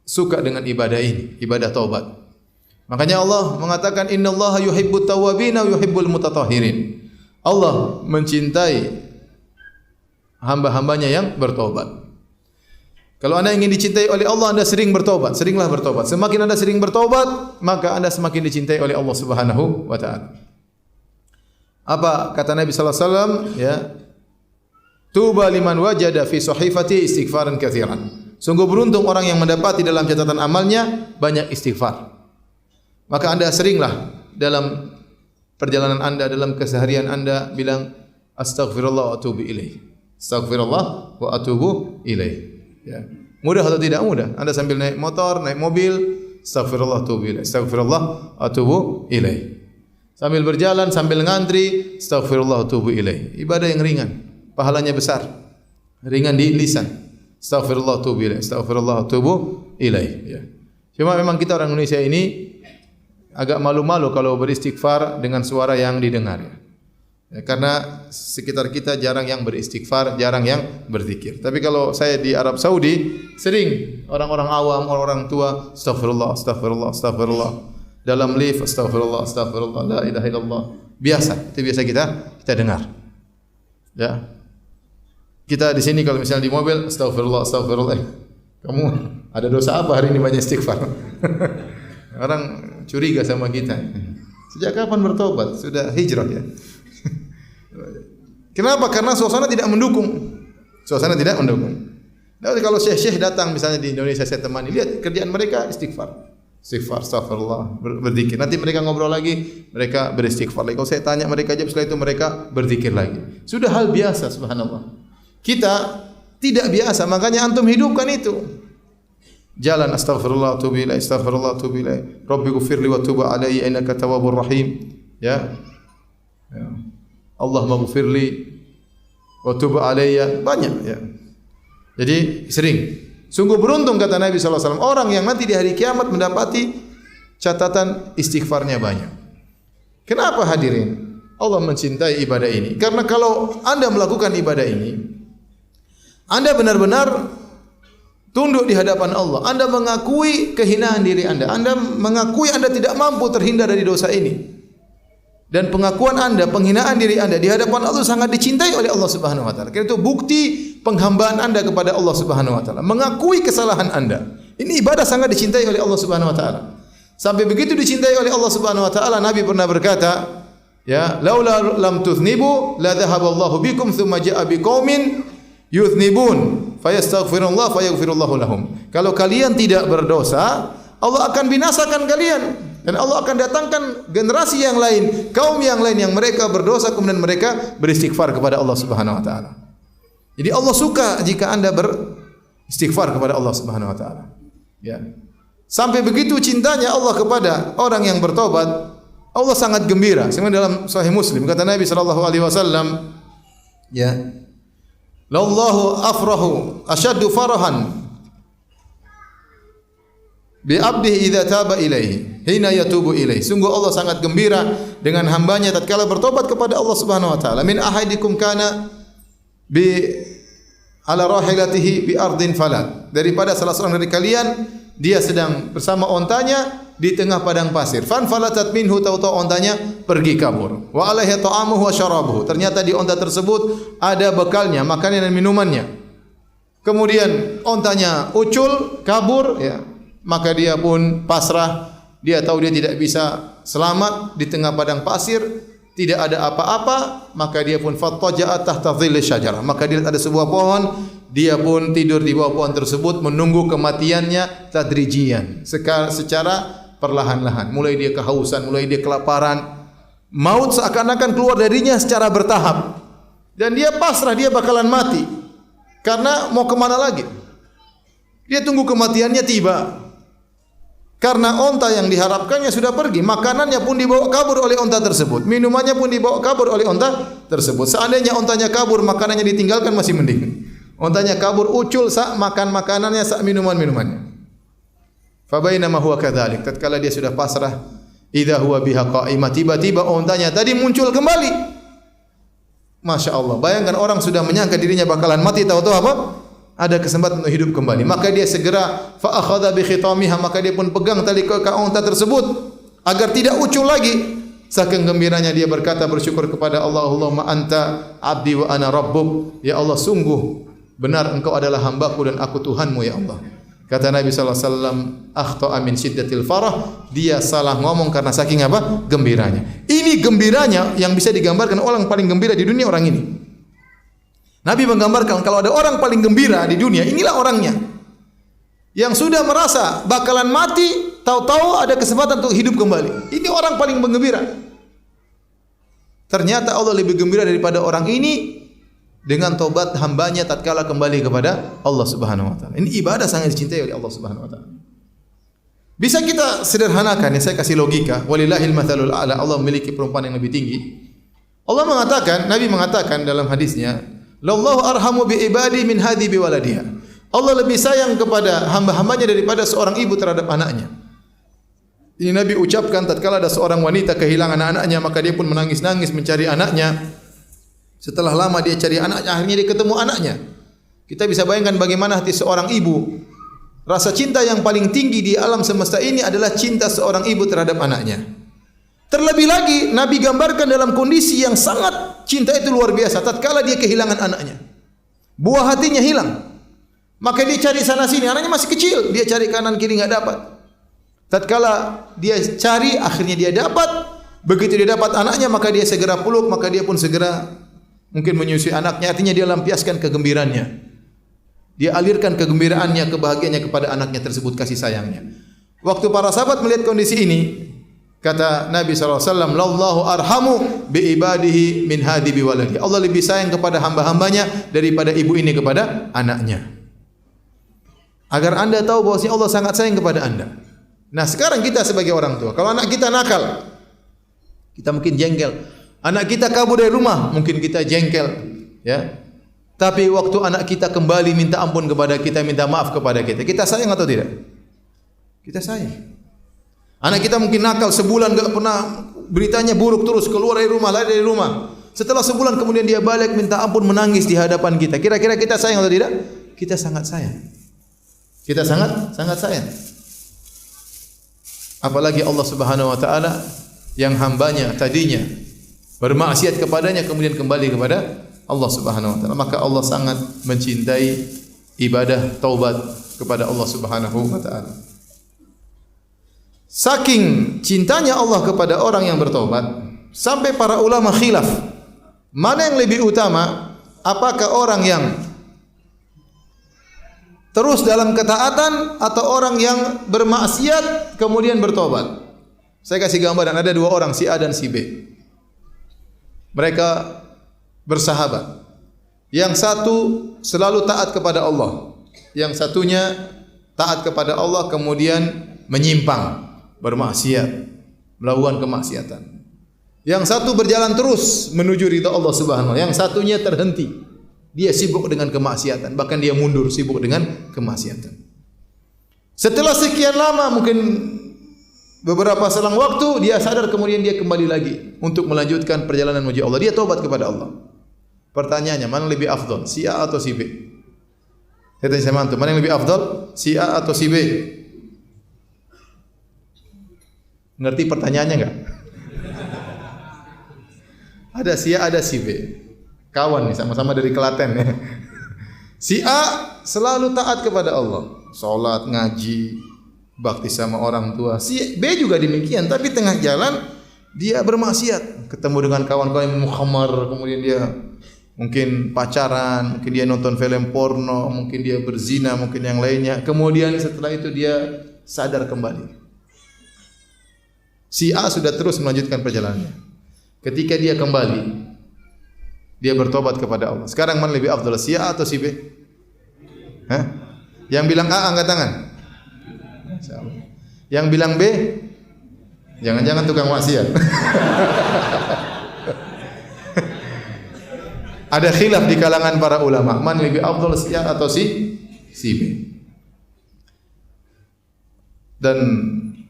A: suka dengan ibadah ini, ibadah taubat. Makanya Allah mengatakan innallaha yuhibbut tawwabin wa yuhibbul mutatahhirin. Allah mencintai hamba-hambanya yang bertobat. Kalau Anda ingin dicintai oleh Allah, Anda sering bertobat, seringlah bertobat. Semakin Anda sering bertobat, maka Anda semakin dicintai oleh Allah Subhanahu wa taala. Apa kata Nabi sallallahu alaihi wasallam ya? Tuba liman wajada fi sahifati istighfaran katsiran. Sungguh beruntung orang yang mendapati dalam catatan amalnya banyak istighfar. Maka Anda seringlah dalam perjalanan Anda, dalam keseharian Anda bilang astaghfirullah wa atubu ilaih. Astaghfirullah wa atubu ilaih. Ya. Mudah atau tidak mudah? Anda sambil naik motor, naik mobil, astaghfirullah wa atubu ilaih. Astaghfirullah wa atubu ilaih. Sambil berjalan, sambil ngantri, astaghfirullah wa atubu ilaih. Ibadah yang ringan, pahalanya besar. Ringan di lisan. Astaghfirullah wa atubu ilaih. Astaghfirullah wa atubu ilaih. Ya. Cuma memang kita orang Indonesia ini agak malu-malu kalau beristighfar dengan suara yang didengar ya. Ya, karena sekitar kita jarang yang beristighfar, jarang yang berzikir. Tapi kalau saya di Arab Saudi, sering orang-orang awam, orang-orang tua, astaghfirullah, astaghfirullah, astaghfirullah. Dalam lift, astaghfirullah, astaghfirullah, la ilaha illallah. Biasa, itu biasa kita dengar. Ya. Kita di sini kalau misalnya di mobil, astaghfirullah, astaghfirullah. Kamu ada dosa apa hari ini banyak istighfar? Orang curiga sama kita. Sejak kapan bertobat? Sudah hijrah ya. Kenapa? Karena suasana tidak mendukung. Suasana tidak mendukung. Nah, kalau syekh-syekh datang misalnya di Indonesia saya temani, lihat kerjaan mereka istighfar. Istighfar, astaghfirullah, berzikir. Nanti mereka ngobrol lagi, mereka beristighfar lagi. Kalau saya tanya mereka jawab, setelah itu mereka berzikir lagi. Sudah hal biasa, subhanallah. Kita tidak biasa, makanya antum hidupkan itu. Jalan astaghfirullah atubu ilaih, astaghfirullah atubu ilaih. Rabbi ghfirli wa tub alayya innaka tawwabur rahim. Ya. Ya. Allahumma ghfirli wa tub alayya. Banyak ya. Jadi sering. Sungguh beruntung kata Nabi sallallahu alaihi wasallam orang yang nanti di hari kiamat mendapati catatan istighfarnya banyak. Kenapa hadirin? Allah mencintai ibadah ini. Karena kalau Anda melakukan ibadah ini, Anda benar-benar tunduk di hadapan Allah. Anda mengakui kehinaan diri Anda. Anda mengakui Anda tidak mampu terhindar dari dosa ini. Dan pengakuan Anda, penghinaan diri Anda di hadapan Allah sangat dicintai oleh Allah Subhanahu wa taala. Karena itu bukti penghambaan Anda kepada Allah Subhanahu wa taala. Mengakui kesalahan Anda. Ini ibadah sangat dicintai oleh Allah Subhanahu wa taala. Sampai begitu dicintai oleh Allah Subhanahu wa taala, Nabi pernah berkata, ya, laula lam tuthnibu la dhahaballahu bikum thumma jaa biqaumin yuthnibun fayastaghfirullah fayaghfirullahu lahum. Kalau kalian tidak berdosa, Allah akan binasakan kalian. Dan Allah akan datangkan generasi yang lain, kaum yang lain yang mereka berdosa kemudian mereka beristighfar kepada Allah Subhanahu wa taala. Jadi Allah suka jika Anda beristighfar kepada Allah Subhanahu wa taala. Ya. Sampai begitu cintanya Allah kepada orang yang bertobat, Allah sangat gembira. Sebenarnya dalam Sahih Muslim kata Nabi sallallahu alaihi wasallam, ya, "Lallahu afrahu ashaddu farahan bi 'abdihi idza taba ilaihi hina yatubu ilaihi." Sungguh Allah sangat gembira dengan hambanya tatkala bertobat kepada Allah Subhanahu wa taala. Min ahadikum kana bi ala rahilatihi bi ardin falat. Daripada salah seorang dari kalian dia sedang bersama ontanya di tengah padang pasir. Fan falatat minhu, tahu-tahu ontanya pergi kabur. Wa alaihi ta'amuhu wa syarabuhu. Ternyata di onta tersebut ada bekalnya, makanan dan minumannya. Kemudian ontanya ucul, kabur, ya. Maka dia pun pasrah. Dia tahu dia tidak bisa selamat di tengah padang pasir, tidak ada apa-apa, maka dia pun fattaja'a tahta dhilli syajarah. Maka dia ada sebuah pohon, dia pun tidur di bawah pohon tersebut menunggu kematiannya tadrijian, secara perlahan-lahan. Mulai dia kehausan, mulai dia kelaparan. Maut seakan-akan keluar darinya secara bertahap. Dan dia pasrah, dia bakalan mati. Karena mau kemana lagi? Dia tunggu kematiannya tiba. Karena onta yang diharapkannya sudah pergi, makanannya pun dibawa kabur oleh onta tersebut, minumannya pun dibawa kabur oleh onta tersebut. Seandainya ontanya kabur, makanannya ditinggalkan masih mending. Ontanya kabur, ucul, sak makan makanannya, sak minuman-minumannya. Fabainama huwa kadzalik, tatkala dia sudah pasrah, idza huwa biha qa'imah, tiba-tiba ontanya tadi muncul kembali. Masya Allah, bayangkan orang sudah menyangka dirinya bakalan mati, tahu-tahu apa? Ada kesempatan untuk hidup kembali. Maka dia segera fa akhadha bi khitamiha, maka dia pun pegang tali onta tersebut agar tidak ucul lagi. Saking gembiranya dia berkata, bersyukur kepada Allah, Allahumma anta abdi wa ana rabbuk. Ya Allah, sungguh benar engkau adalah hambaku dan aku Tuhanmu, ya Allah. Kata Nabi sallallahu alaihi wasallam, akhta'a min syiddatil farah, dia salah ngomong karena saking apa? Gembiranya. Ini gembiranya yang bisa digambarkan orang paling gembira di dunia, orang ini. Nabi menggambarkan kalau ada orang paling gembira di dunia, inilah orangnya. Yang sudah merasa bakalan mati, tahu-tahu ada kesempatan untuk hidup kembali. Ini orang paling menggembira. Ternyata Allah lebih gembira daripada orang ini dengan tobat hambanya tatkala kembali kepada Allah Subhanahu wa taala. Ini ibadah sangat dicintai oleh Allah Subhanahu wa taala. Bisa kita sederhanakan, ya, saya kasih logika. Walillahil matsalul a'la, Allah memiliki perumpamaan yang lebih tinggi. Allah mengatakan, Nabi mengatakan dalam hadisnya, "Lallahu arhamu bi ibadi min hadhi bi waladiha." Allah lebih sayang kepada hamba-hambanya daripada seorang ibu terhadap anaknya. Ini Nabi ucapkan tatkala ada seorang wanita kehilangan anaknya, maka dia pun menangis-nangis mencari anaknya. Setelah lama dia cari anaknya, akhirnya dia ketemu anaknya. Kita bisa bayangkan bagaimana hati seorang ibu. Rasa cinta yang paling tinggi di alam semesta ini adalah cinta seorang ibu terhadap anaknya. Terlebih lagi Nabi gambarkan dalam kondisi yang sangat cinta itu luar biasa tatkala dia kehilangan anaknya. Buah hatinya hilang. Maka dia cari sana sini, anaknya masih kecil, dia cari kanan kiri enggak dapat. Tatkala dia cari, akhirnya dia dapat. Begitu dia dapat anaknya, maka dia segera peluk, maka dia pun segera mungkin menyusui anaknya, artinya dia lampiaskan kegembiraannya. Dia alirkan kegembiraannya, kebahagiaannya kepada anaknya tersebut, kasih sayangnya. Waktu para sahabat melihat kondisi ini, kata Nabi SAW, "Lallahu arhamu bi ibadihi min hadi bi waladi." Allah lebih sayang kepada hamba-hambanya daripada ibu ini kepada anaknya. Agar anda tahu bahwa Allah sangat sayang kepada anda. Nah sekarang kita sebagai orang tua, kalau anak kita nakal, kita mungkin jengkel. Anak kita kabur dari rumah, mungkin kita jengkel, ya. Tapi waktu anak kita kembali minta ampun kepada kita, minta maaf kepada kita sayang atau tidak? Kita sayang. Anak kita mungkin nakal sebulan enggak pernah, beritanya buruk terus, keluar dari rumah, lari dari rumah. Setelah sebulan kemudian dia balik minta ampun, menangis di hadapan kita. Kira-kira kita sayang atau tidak? Kita sangat sayang. Kita sangat sayang. Apalagi Allah Subhanahu wa taala yang hambanya tadinya bermaksiat kepadanya kemudian kembali kepada Allah Subhanahu wa taala. Maka Allah sangat mencintai ibadah taubat kepada Allah Subhanahu wa taala. Saking cintanya Allah kepada orang yang bertaubat, sampai para ulama khilaf, mana yang lebih utama, apakah orang yang terus dalam ketaatan atau orang yang bermaksiat kemudian bertobat. Saya kasih gambaran, ada dua orang, si A dan si B. Mereka bersahabat. Yang satu selalu taat kepada Allah, yang satunya taat kepada Allah kemudian menyimpang, bermaksiat, melakukan kemaksiatan. Yang satu berjalan terus menuju ridha Allah Subhanahu wa taala, yang satunya terhenti. Dia sibuk dengan kemaksiatan, bahkan dia mundur sibuk dengan kemaksiatan. Setelah sekian lama, mungkin beberapa selang waktu, dia sadar, kemudian dia kembali lagi untuk melanjutkan perjalanan menuju Allah. Dia taubat kepada Allah. Pertanyaannya, mana lebih afdal, si A atau si B? Saya tanya sama antum, mana yang lebih afdal, si A atau si B? Ngerti pertanyaannya enggak? Ada si A, ada si B. Kawan nih, sama-sama dari Klaten ya. Si A selalu taat kepada Allah, salat, ngaji, bakti sama orang tua. Si B juga demikian, tapi tengah jalan dia bermaksiat, ketemu dengan kawan-kawan yang mukhamar, kemudian dia mungkin pacaran, mungkin dia nonton film porno, mungkin dia berzina, mungkin yang lainnya. Kemudian setelah itu dia sadar kembali. Si A sudah terus melanjutkan perjalanannya. Ketika dia kembali, dia bertobat kepada Allah. Sekarang mana lebih afdal, si A atau si B? Hah? Yang bilang A angkat tangan. Yang bilang B, jangan-jangan tukang maksiat. Ada khilaf di kalangan para ulama, mana lebih afdal, si A atau si B? Dan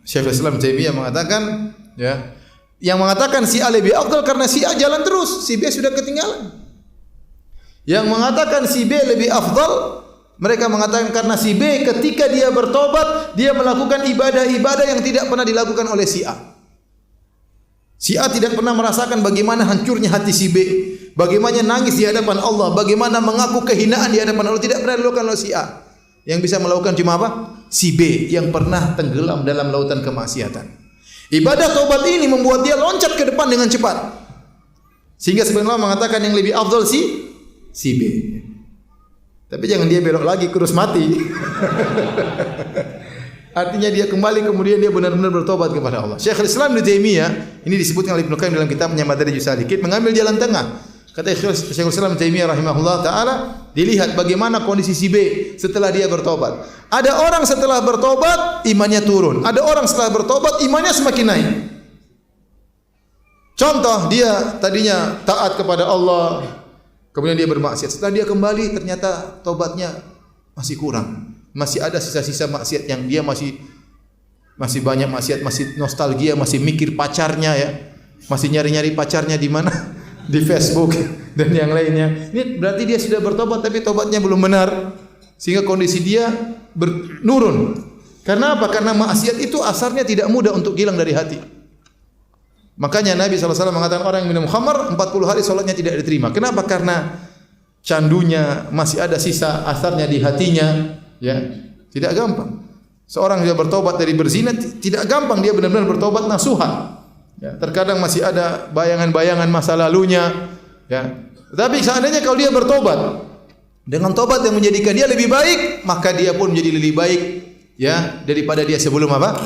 A: Syekhul Islam Taimiyah mengatakan, ya, yang mengatakan si A lebih afdal karena si A jalan terus, si B sudah ketinggalan. Yang mengatakan si B lebih afdal, mereka mengatakan karena si B ketika dia bertobat, dia melakukan ibadah-ibadah yang tidak pernah dilakukan oleh si A. Si A tidak pernah merasakan bagaimana hancurnya hati si B, bagaimana nangis di hadapan Allah, bagaimana mengaku kehinaan di hadapan Allah, tidak pernah dilakukan oleh si A. Yang bisa melakukan cuma apa? Si B yang pernah tenggelam dalam lautan kemaksiatan. Ibadah taubat ini membuat dia loncat ke depan dengan cepat. Sehingga sebenarnya mengatakan yang lebih afdal si B. Tapi jangan dia belok lagi kurus mati. Artinya dia kembali, kemudian dia benar-benar bertobat kepada Allah. Syekhul Islam Ibnu Taimiyah, ini disebutkan oleh Ibnu Qayyim dalam kitabnya Madarijus Salikin, mengambil jalan tengah. Kata Syekhul Islam Ibnu Taimiyah rahimahullah taala, dilihat bagaimana kondisi si B setelah dia bertobat. Ada orang setelah bertobat imannya turun, ada orang setelah bertobat imannya semakin naik. Contoh, dia tadinya taat kepada Allah, kemudian dia bermaksiat. Setelah dia kembali ternyata tobatnya masih kurang. Masih ada sisa-sisa maksiat yang dia masih banyak maksiat, masih nostalgia, masih mikir pacarnya ya. Masih nyari-nyari pacarnya di mana? Di Facebook dan yang lainnya. Ini berarti dia sudah bertobat tapi tobatnya belum benar. Sehingga kondisi dia menurun. Karena apa? Karena maksiat itu asarnya tidak mudah untuk hilang dari hati. Makanya Nabi SAW mengatakan orang yang minum khamar 40 hari salatnya tidak diterima. Kenapa? Karena candunya masih ada sisa asarnya di hatinya. Ya, tidak gampang. Seorang yang bertobat dari berzina tidak gampang dia benar-benar bertobat nasuha. Ya, terkadang masih ada bayangan-bayangan masa lalunya. Ya, tapi seandainya kalau dia bertobat dengan tobat yang menjadikan dia lebih baik, maka dia pun menjadi lebih baik ya daripada dia sebelum apa?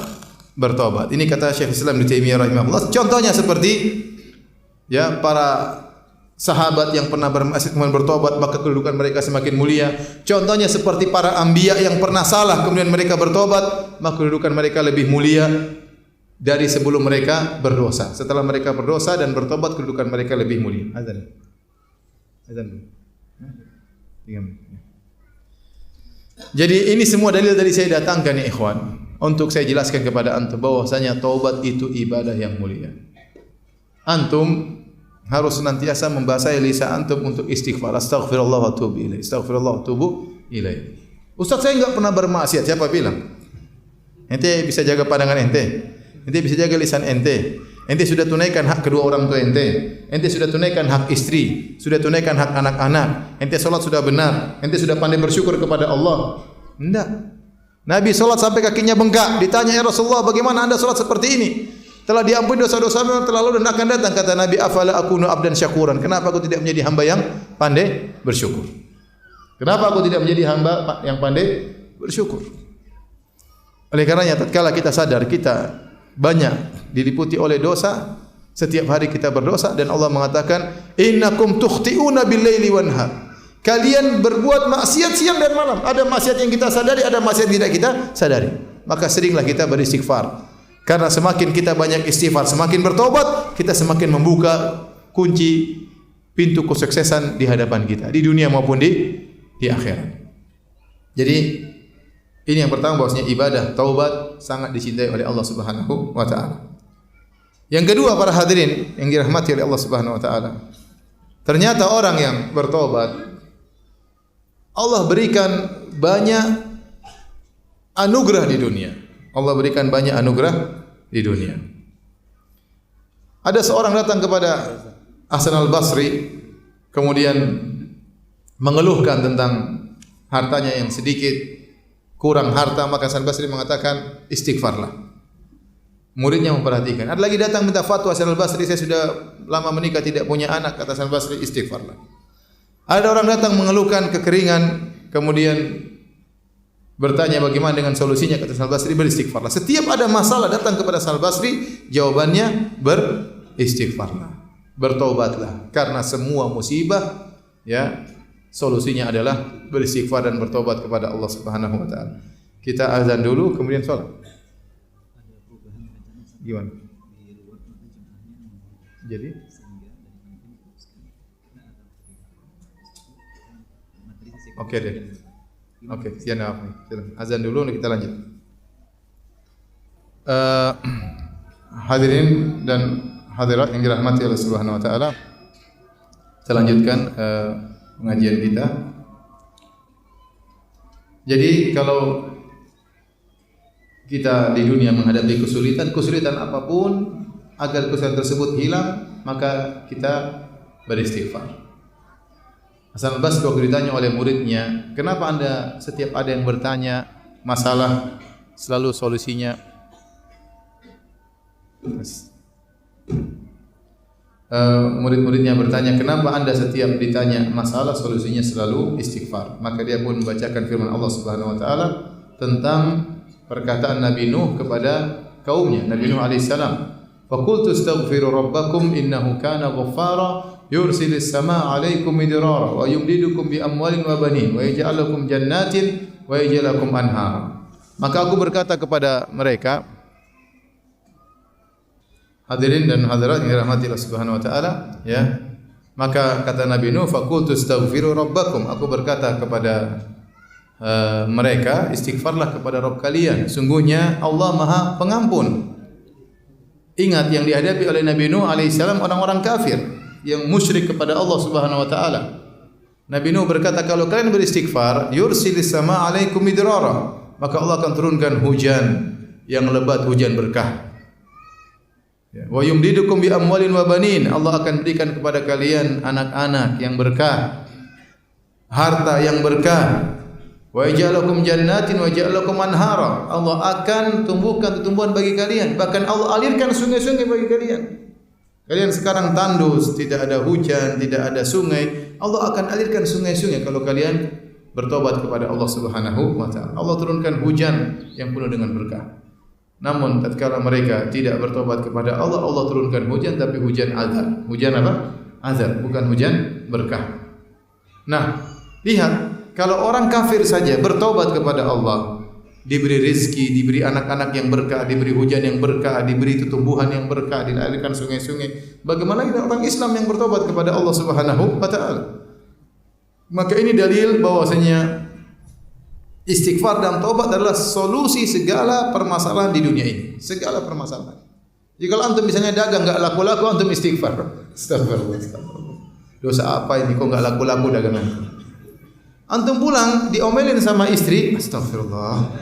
A: Bertobat. Ini kata Syekh Islam Ibnu Taimiyah rahimahullah. Contohnya seperti ya para sahabat yang pernah bermaksiat kemudian bertobat, maka kedudukan mereka semakin mulia. Contohnya seperti para anbiya yang pernah salah kemudian mereka bertobat, maka kedudukan mereka lebih mulia dari sebelum mereka berdosa. Setelah mereka berdosa dan bertobat, kedudukan mereka lebih mulia. Azan. Jadi ini semua dalil dari saya datangkan ya ikhwan, untuk saya jelaskan kepada antum bahwasanya taubat itu ibadah yang mulia. Antum harus senantiasa membasahi lisan antum untuk istighfar. Astaghfirullah wa atubu ilaih. Astaghfirullah wa atubu ilaih. Ustaz, saya enggak pernah bermaksiat. Siapa bilang? Ente bisa jaga pandangan ente. Ente bisa jaga lisan ente. Ente sudah tunaikan hak kedua orang tua ente. Ente sudah tunaikan hak istri, sudah tunaikan hak anak-anak. Ente salat sudah benar. Ente sudah pandai bersyukur kepada Allah. Enggak. Nabi salat sampai kakinya bengkak. Ditanya, "Ya Rasulullah, bagaimana Anda salat seperti ini? Telah diampuni dosa-dosamu yang telah lalu dan akan datang." Kata Nabi, "Afala akunu abdan syakuran?" Kenapa aku tidak menjadi hamba yang pandai bersyukur? Kenapa aku tidak menjadi hamba yang pandai bersyukur? Oleh karenanya tatkala kita sadar kita banyak diliputi oleh dosa, setiap hari kita berdosa dan Allah mengatakan, "Innakum tukhti'una bil-laili wan-nahar." Kalian berbuat maksiat siang dan malam. Ada maksiat yang kita sadari, ada maksiat yang tidak kita sadari. Maka seringlah kita beristighfar. Karena semakin kita banyak istighfar, semakin bertobat, kita semakin membuka kunci pintu kesuksesan di hadapan kita, di dunia maupun di akhirat. Jadi ini yang pertama, bahwasanya ibadah taubat sangat dicintai oleh Allah Subhanahu wa taala. Yang kedua, para hadirin yang dirahmati oleh Allah Subhanahu wa taala, ternyata orang yang bertobat Allah berikan banyak anugerah di dunia. Allah berikan banyak anugerah di dunia. Ada seorang datang kepada Hasan al-Basri, kemudian mengeluhkan tentang hartanya yang sedikit, kurang harta, maka Hasan al-Basri mengatakan, istighfarlah. Muridnya memperhatikan. Ada lagi datang minta fatwa Hasan al-Basri, saya sudah lama menikah tidak punya anak, kata Hasan al-Basri, istighfarlah. Ada orang datang mengeluhkan kekeringan, kemudian bertanya bagaimana dengan solusinya, kata Hasan al-Basri, beristighfarlah. Setiap ada masalah datang kepada Hasan al-Basri, jawabannya beristighfarlah, bertobatlah. Karena semua musibah, ya, solusinya adalah beristighfar dan bertobat kepada Allah Subhanahu wa taala. Kita azan dulu kemudian salat. Gimana? Jadi oke deh. Oke, siap apa? Azan dulu nanti kita lanjut. Hadirin dan hadirat yang dirahmati Allah Subhanahu wa taala. Kita lanjutkan pengajian kita. Jadi kalau kita di dunia menghadapi kesulitan apapun, agar kesulitan tersebut hilang, maka kita beristighfar. Hasan al-Basri waktu ditanya oleh muridnya, kenapa anda setiap ada yang bertanya masalah selalu solusinya murid-muridnya bertanya, kenapa anda setiap ditanya masalah solusinya selalu istighfar? Maka dia pun membacakan firman Allah Subhanahu wa taala tentang perkataan Nabi Nuh kepada kaumnya, Nabi Nuh alaihi salam, "Faqultu astaghfiru rabbakum innahu kana ghaffara yursilis samaa'a 'alaikum midrara wa yumdidukum bi amwalin wa banin wa yaj'al lakum jannatin wa yaj'al lakum anhara." Maka aku berkata kepada mereka, hadirin dan hadirat yang dirahmati Allah Subhanahu wa taala, ya. Maka kata Nabi Nuh, "Faqultu astaghfiru rabbakum." Aku berkata kepada mereka, istighfarlah kepada Rabb kalian, sungguhnya Allah Maha Pengampun. Ingat yang dihadapi oleh Nabi Nuh alaihissalam orang-orang kafir yang musyrik kepada Allah Subhanahu wa taala. Nabi Nuh berkata, kalau kalian beristighfar, yursilis samaa'a 'alaikum midrara, maka Allah akan turunkan hujan yang lebat, hujan berkah. Wa yumdidukum bi amwalin wa banin, Allah akan berikan kepada kalian anak-anak yang berkah, harta yang berkah. Wa yaj'alakum jannatin wa yaj'alakum anhara, Allah akan tumbuhkan tumbuhan bagi kalian, bahkan Allah alirkan sungai-sungai bagi kalian. Kalian sekarang tandus, tidak ada hujan, tidak ada sungai, Allah akan alirkan sungai-sungai kalau kalian bertobat kepada Allah Subhanahu wa taala. Allah turunkan hujan yang penuh dengan berkah. Namun tatkala mereka tidak bertobat kepada Allah, Allah turunkan hujan tapi hujan azab. Hujan apa? Azab, bukan hujan berkah. Nah, lihat, kalau orang kafir saja bertobat kepada Allah, diberi rezeki, diberi anak-anak yang berkah, diberi hujan yang berkah, diberi tumbuhan yang berkah, dialirkan sungai-sungai, bagaimana dengan orang Islam yang bertobat kepada Allah Subhanahu wa taala? Maka ini dalil bahwasanya istighfar dan taubat adalah solusi segala permasalahan di dunia ini, segala permasalahan. Jika antum misalnya dagang enggak laku-laku, antum istighfar. Astagfirullah. Dosa apa ini kok enggak laku-laku daganganku? Antum pulang diomelin sama istri, astagfirullah.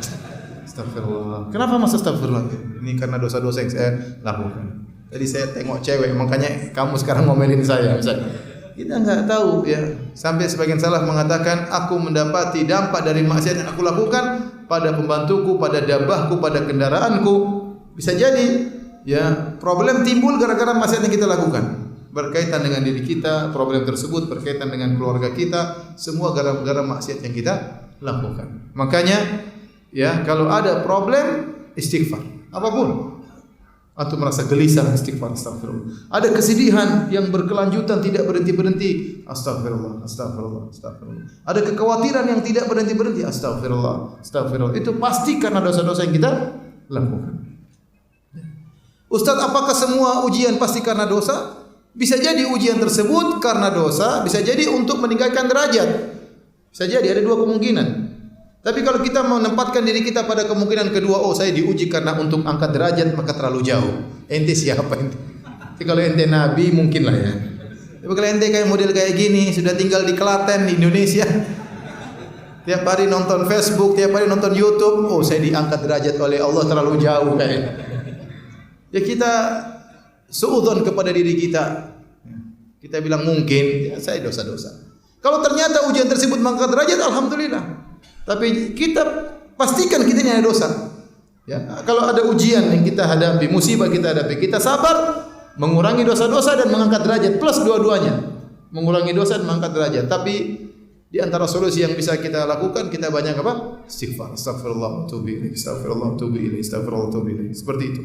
A: Astagfirullah. Kenapa mas astagfirullah? Ini karena dosa-dosa yang saya lakukan. Jadi saya tengok cewek, makanya kamu sekarang ngomelin saya misalnya. Kita enggak tahu ya. Sampai sebagian salah mengatakan aku mendapati dampak dari maksiat yang aku lakukan pada pembantuku, pada dabahku, pada kendaraanku. Bisa jadi ya, problem timbul gara-gara maksiat yang kita lakukan. Berkaitan dengan diri kita, problem tersebut berkaitan dengan keluarga kita, semua gara-gara maksiat yang kita lakukan. Makanya ya, kalau ada problem istighfar, apapun. Antum merasa gelisah, istighfar, astagfirullah. Ada kesedihan yang berkelanjutan tidak berhenti-berhenti, astagfirullah, astagfirullah, astagfirullah. Ada kekhawatiran yang tidak berhenti-berhenti, astagfirullah, astagfirullah. Itu pasti karena dosa-dosa yang kita lakukan. Ustaz, apakah semua ujian pasti karena dosa? Bisa jadi ujian tersebut karena dosa, bisa jadi untuk meningkatkan derajat. Bisa jadi ada dua kemungkinan. Tapi kalau kita menempatkan diri kita pada kemungkinan kedua, oh saya diuji karena untuk angkat derajat, maka terlalu jauh. Ente siapa ente? Tapi kalau ente nabi mungkin lah ya. Tapi kalau ente kayak model kayak gini, sudah tinggal di Klaten di Indonesia, tiap hari nonton Facebook, tiap hari nonton YouTube, oh saya diangkat derajat oleh Allah, terlalu jauh kayaknya. Ya kita suudzon kepada diri kita. Kita bilang mungkin ya, saya dosa-dosa. Kalau ternyata ujian tersebut mengangkat derajat, alhamdulillah. Tapi kita pastikan kita ini ada dosa. Ya, kalau ada ujian yang kita hadapi, musibah kita hadapi, kita sabar, mengurangi dosa-dosa dan mengangkat derajat, plus dua-duanya. Mengurangi dosa dan mengangkat derajat. Tapi di antara solusi yang bisa kita lakukan, kita banyak apa? Istighfar. Astagfirullah wa atubu ilaih. Astagfirullah wa atubu ilaih. Astagfirullah wa atubu ilaih. Seperti itu.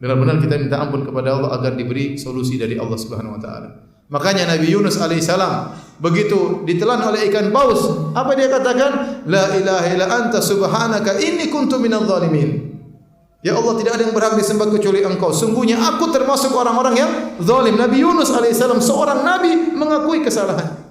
A: Benar-benar kita minta ampun kepada Allah agar diberi solusi dari Allah Subhanahu wa taala. Makanya Nabi Yunus alaihissalam begitu ditelan oleh ikan paus, apa dia katakan? La ilaha illa anta subhanaka inni kuntu minadh dhalimin. Ya Allah, tidak ada yang berhak disembah kecuali Engkau. Sungguhnya aku termasuk orang-orang yang zalim. Nabi Yunus alaihissalam seorang nabi mengakui kesalahan.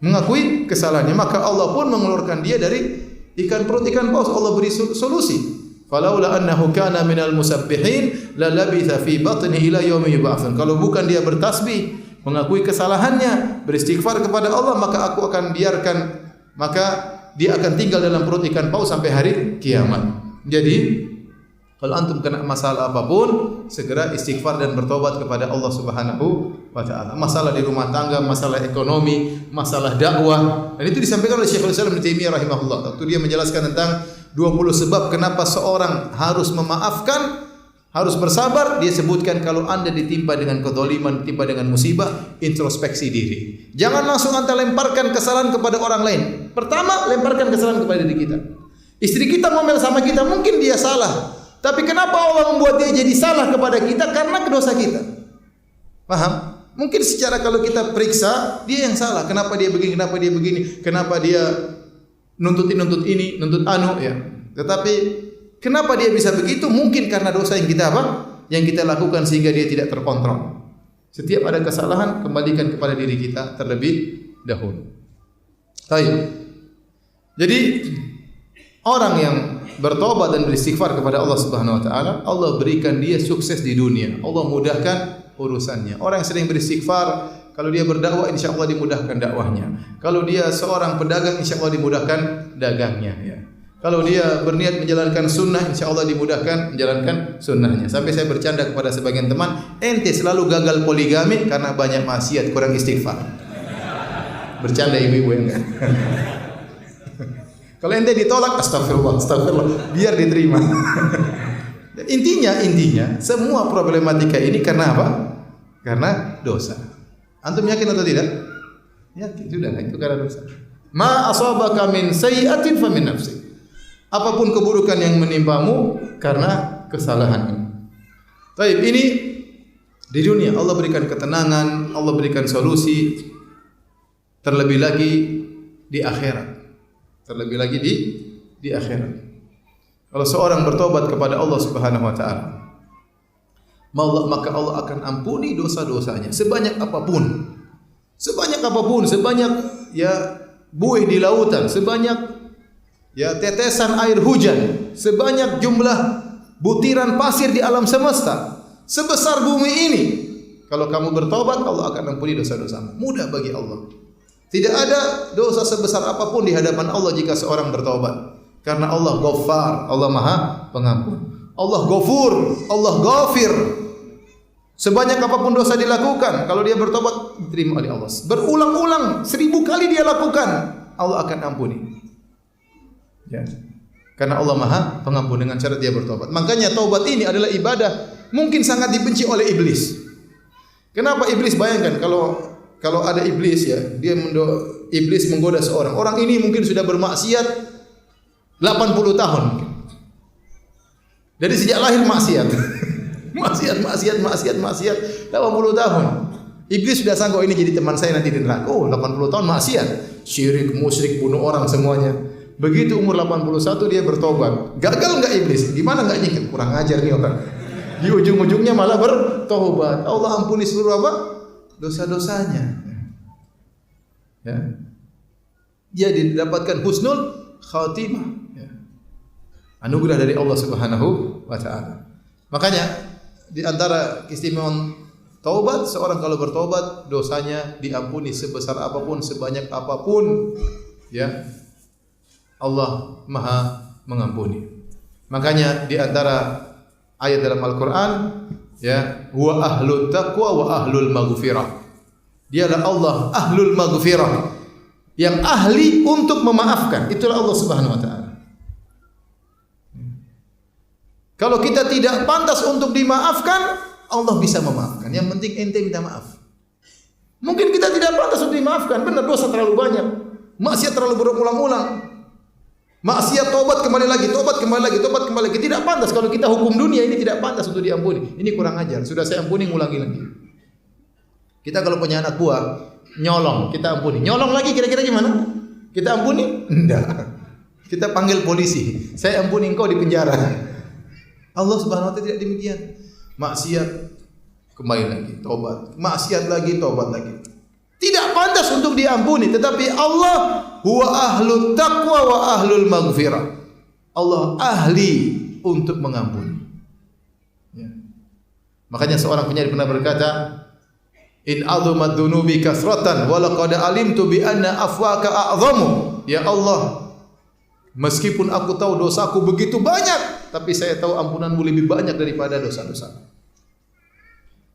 A: Mengakui kesalahannya, maka Allah pun mengeluarkan dia dari perut ikan paus. Allah beri solusi. Falaula annahu kana minal musabbihin la labitha fi batnihi ila yaumi yub'atsun. Kalau bukan dia bertasbih, mengakui kesalahannya, beristighfar kepada Allah, maka aku akan biarkan, maka dia akan tinggal dalam perut ikan paus sampai hari kiamat. Jadi kalau antum kena masalah apapun, segera istighfar dan bertobat kepada Allah Subhanahu wa taala. Masalah di rumah tangga, masalah ekonomi, masalah dakwah. Dan itu disampaikan oleh Syekhul Islam Ibnu Taimiyah rahimahullah. Waktu dia menjelaskan tentang 20 sebab kenapa seorang harus memaafkan, harus bersabar, dia sebutkan kalau Anda ditimpa dengan kezaliman, ditimpa dengan musibah, introspeksi diri. Jangan langsung Anda lemparkan kesalahan kepada orang lain. Pertama, lemparkan kesalahan kepada diri kita. Istri kita ngomel sama kita, mungkin dia salah. Tapi kenapa Allah membuat dia jadi salah kepada kita? Karena dosa kita. Paham? Mungkin secara kalau kita periksa, dia yang salah. Kenapa dia begini? Kenapa dia begini? Kenapa dia nuntut ini, nuntut anu ya. Tetapi kenapa dia bisa begitu? Mungkin karena dosa yang kita apa? Yang kita lakukan sehingga dia tidak terkontrol. Setiap ada kesalahan, kembalikan kepada diri kita terlebih dahulu. Baik. Jadi orang yang bertobat dan beristighfar kepada Allah Subhanahu wa taala, Allah berikan dia sukses di dunia. Allah mudahkan urusannya. Orang yang sering beristighfar, kalau dia berdakwah, insya Allah dimudahkan dakwahnya. Kalau dia seorang pedagang, insya Allah dimudahkan dagangnya. Ya. Kalau dia berniat menjalankan sunnah, insya Allah dimudahkan menjalankan sunnahnya. Sampai saya bercanda kepada sebagian teman, ente selalu gagal poligami karena banyak maksiat, kurang istighfar. Bercanda ibu-ibu yang enggak. Kalau ente ditolak, astagfirullah, biar diterima. Intinya, semua problematika ini karena apa? Karena dosa. Antum yakin atau tidak? Yakin, sudah, itu karena dosa. Ma asabaka min sayyi'atin fa min nafsik. Apapun keburukan yang menimpamu karena kesalahanmu. Baik, ini di dunia Allah berikan ketenangan, Allah berikan solusi. Terlebih lagi di akhirat. Terlebih lagi di akhirat. Kalau seorang bertobat kepada Allah Subhanahu wa taala, maka Allah akan ampuni dosa-dosanya sebanyak apapun. Sebanyak apapun, sebanyak ya buih di lautan, sebanyak ya tetesan air hujan, sebanyak jumlah butiran pasir di alam semesta, sebesar bumi ini. Kalau kamu bertobat, Allah akan ampuni dosa-dosamu. Mudah bagi Allah. Tidak ada dosa sebesar apapun di hadapan Allah jika seorang bertobat. Karena Allah Ghaffar, Allah Maha Pengampun. Allah Ghafur, Allah Ghafir. Sebanyak apapun dosa dilakukan, kalau dia bertobat diterima oleh Allah. Berulang-ulang 1000 kali dia lakukan, Allah akan ampuni. Ya. Karena Allah Maha Pengampun dengan cara dia bertobat. Makanya taubat ini adalah ibadah mungkin sangat dibenci oleh iblis. Kenapa iblis? Bayangkan kalau ada iblis ya, iblis menggoda seorang. Orang ini mungkin sudah bermaksiat 80 tahun. Dari sejak lahir maksiat. maksiat 80 tahun. Iblis sudah sanggup ini jadi teman saya nanti di neraka. Oh, 80 tahun maksiat. Syirik, musyrik, bunuh orang semuanya. Begitu umur 81 dia bertobat. Gagal enggak iblis? Gimana enggak nyikir? Kurang ajar nih orang. Di ujung-ujungnya malah bertobat. Allah ampuni seluruh apa? Dosa-dosanya. Ya. Dia didapatkan husnul khatimah. Ya. Anugerah dari Allah Subhanahu wa taala. Makanya di antara keistimewaan taubat, seorang kalau bertobat dosanya diampuni sebesar apapun, sebanyak apapun, ya. Allah Maha mengampuni. Makanya di antara ayat dalam Al-Qur'an, ya, huwa ahlut taqwa wa ahlul maghfirah. Dialah Allah ahlul maghfirah, yang ahli untuk memaafkan. Itulah Allah Subhanahu wa taala. Kalau kita tidak pantas untuk dimaafkan, Allah bisa memaafkan. Yang penting ente minta maaf. Mungkin kita tidak pantas untuk dimaafkan, benar, dosa terlalu banyak, maksiat terlalu berulang-ulang. Maksiat, tobat kembali lagi, tobat kembali lagi, tobat kembali lagi. Tidak pantas. Kalau kita hukum dunia ini tidak pantas untuk diampuni. Ini kurang ajar. Sudah saya ampuni, ngulangi lagi. Kita kalau punya anak buah nyolong, kita ampuni. Nyolong lagi kira-kira gimana? Kita ampuni? Enggak. Kita panggil polisi. Saya ampuni engkau di penjara. Allah Subhanahu wa taala tidak demikian. Maksiat kembali lagi, tobat. Maksiat lagi, tobat lagi. Tidak pantas untuk diampuni, tetapi Allah huwa ahlut taqwa wa ahlul maghfirah. Allah ahli untuk mengampuni. Ya. Makanya seorang penyair pernah berkata, in azumat dunubi kasratan wa laqad alimtu bi anna afwaka a'zamu. Ya Allah, meskipun aku tahu dosaku begitu banyak, tapi saya tahu ampunanmu lebih banyak daripada dosa-dosa.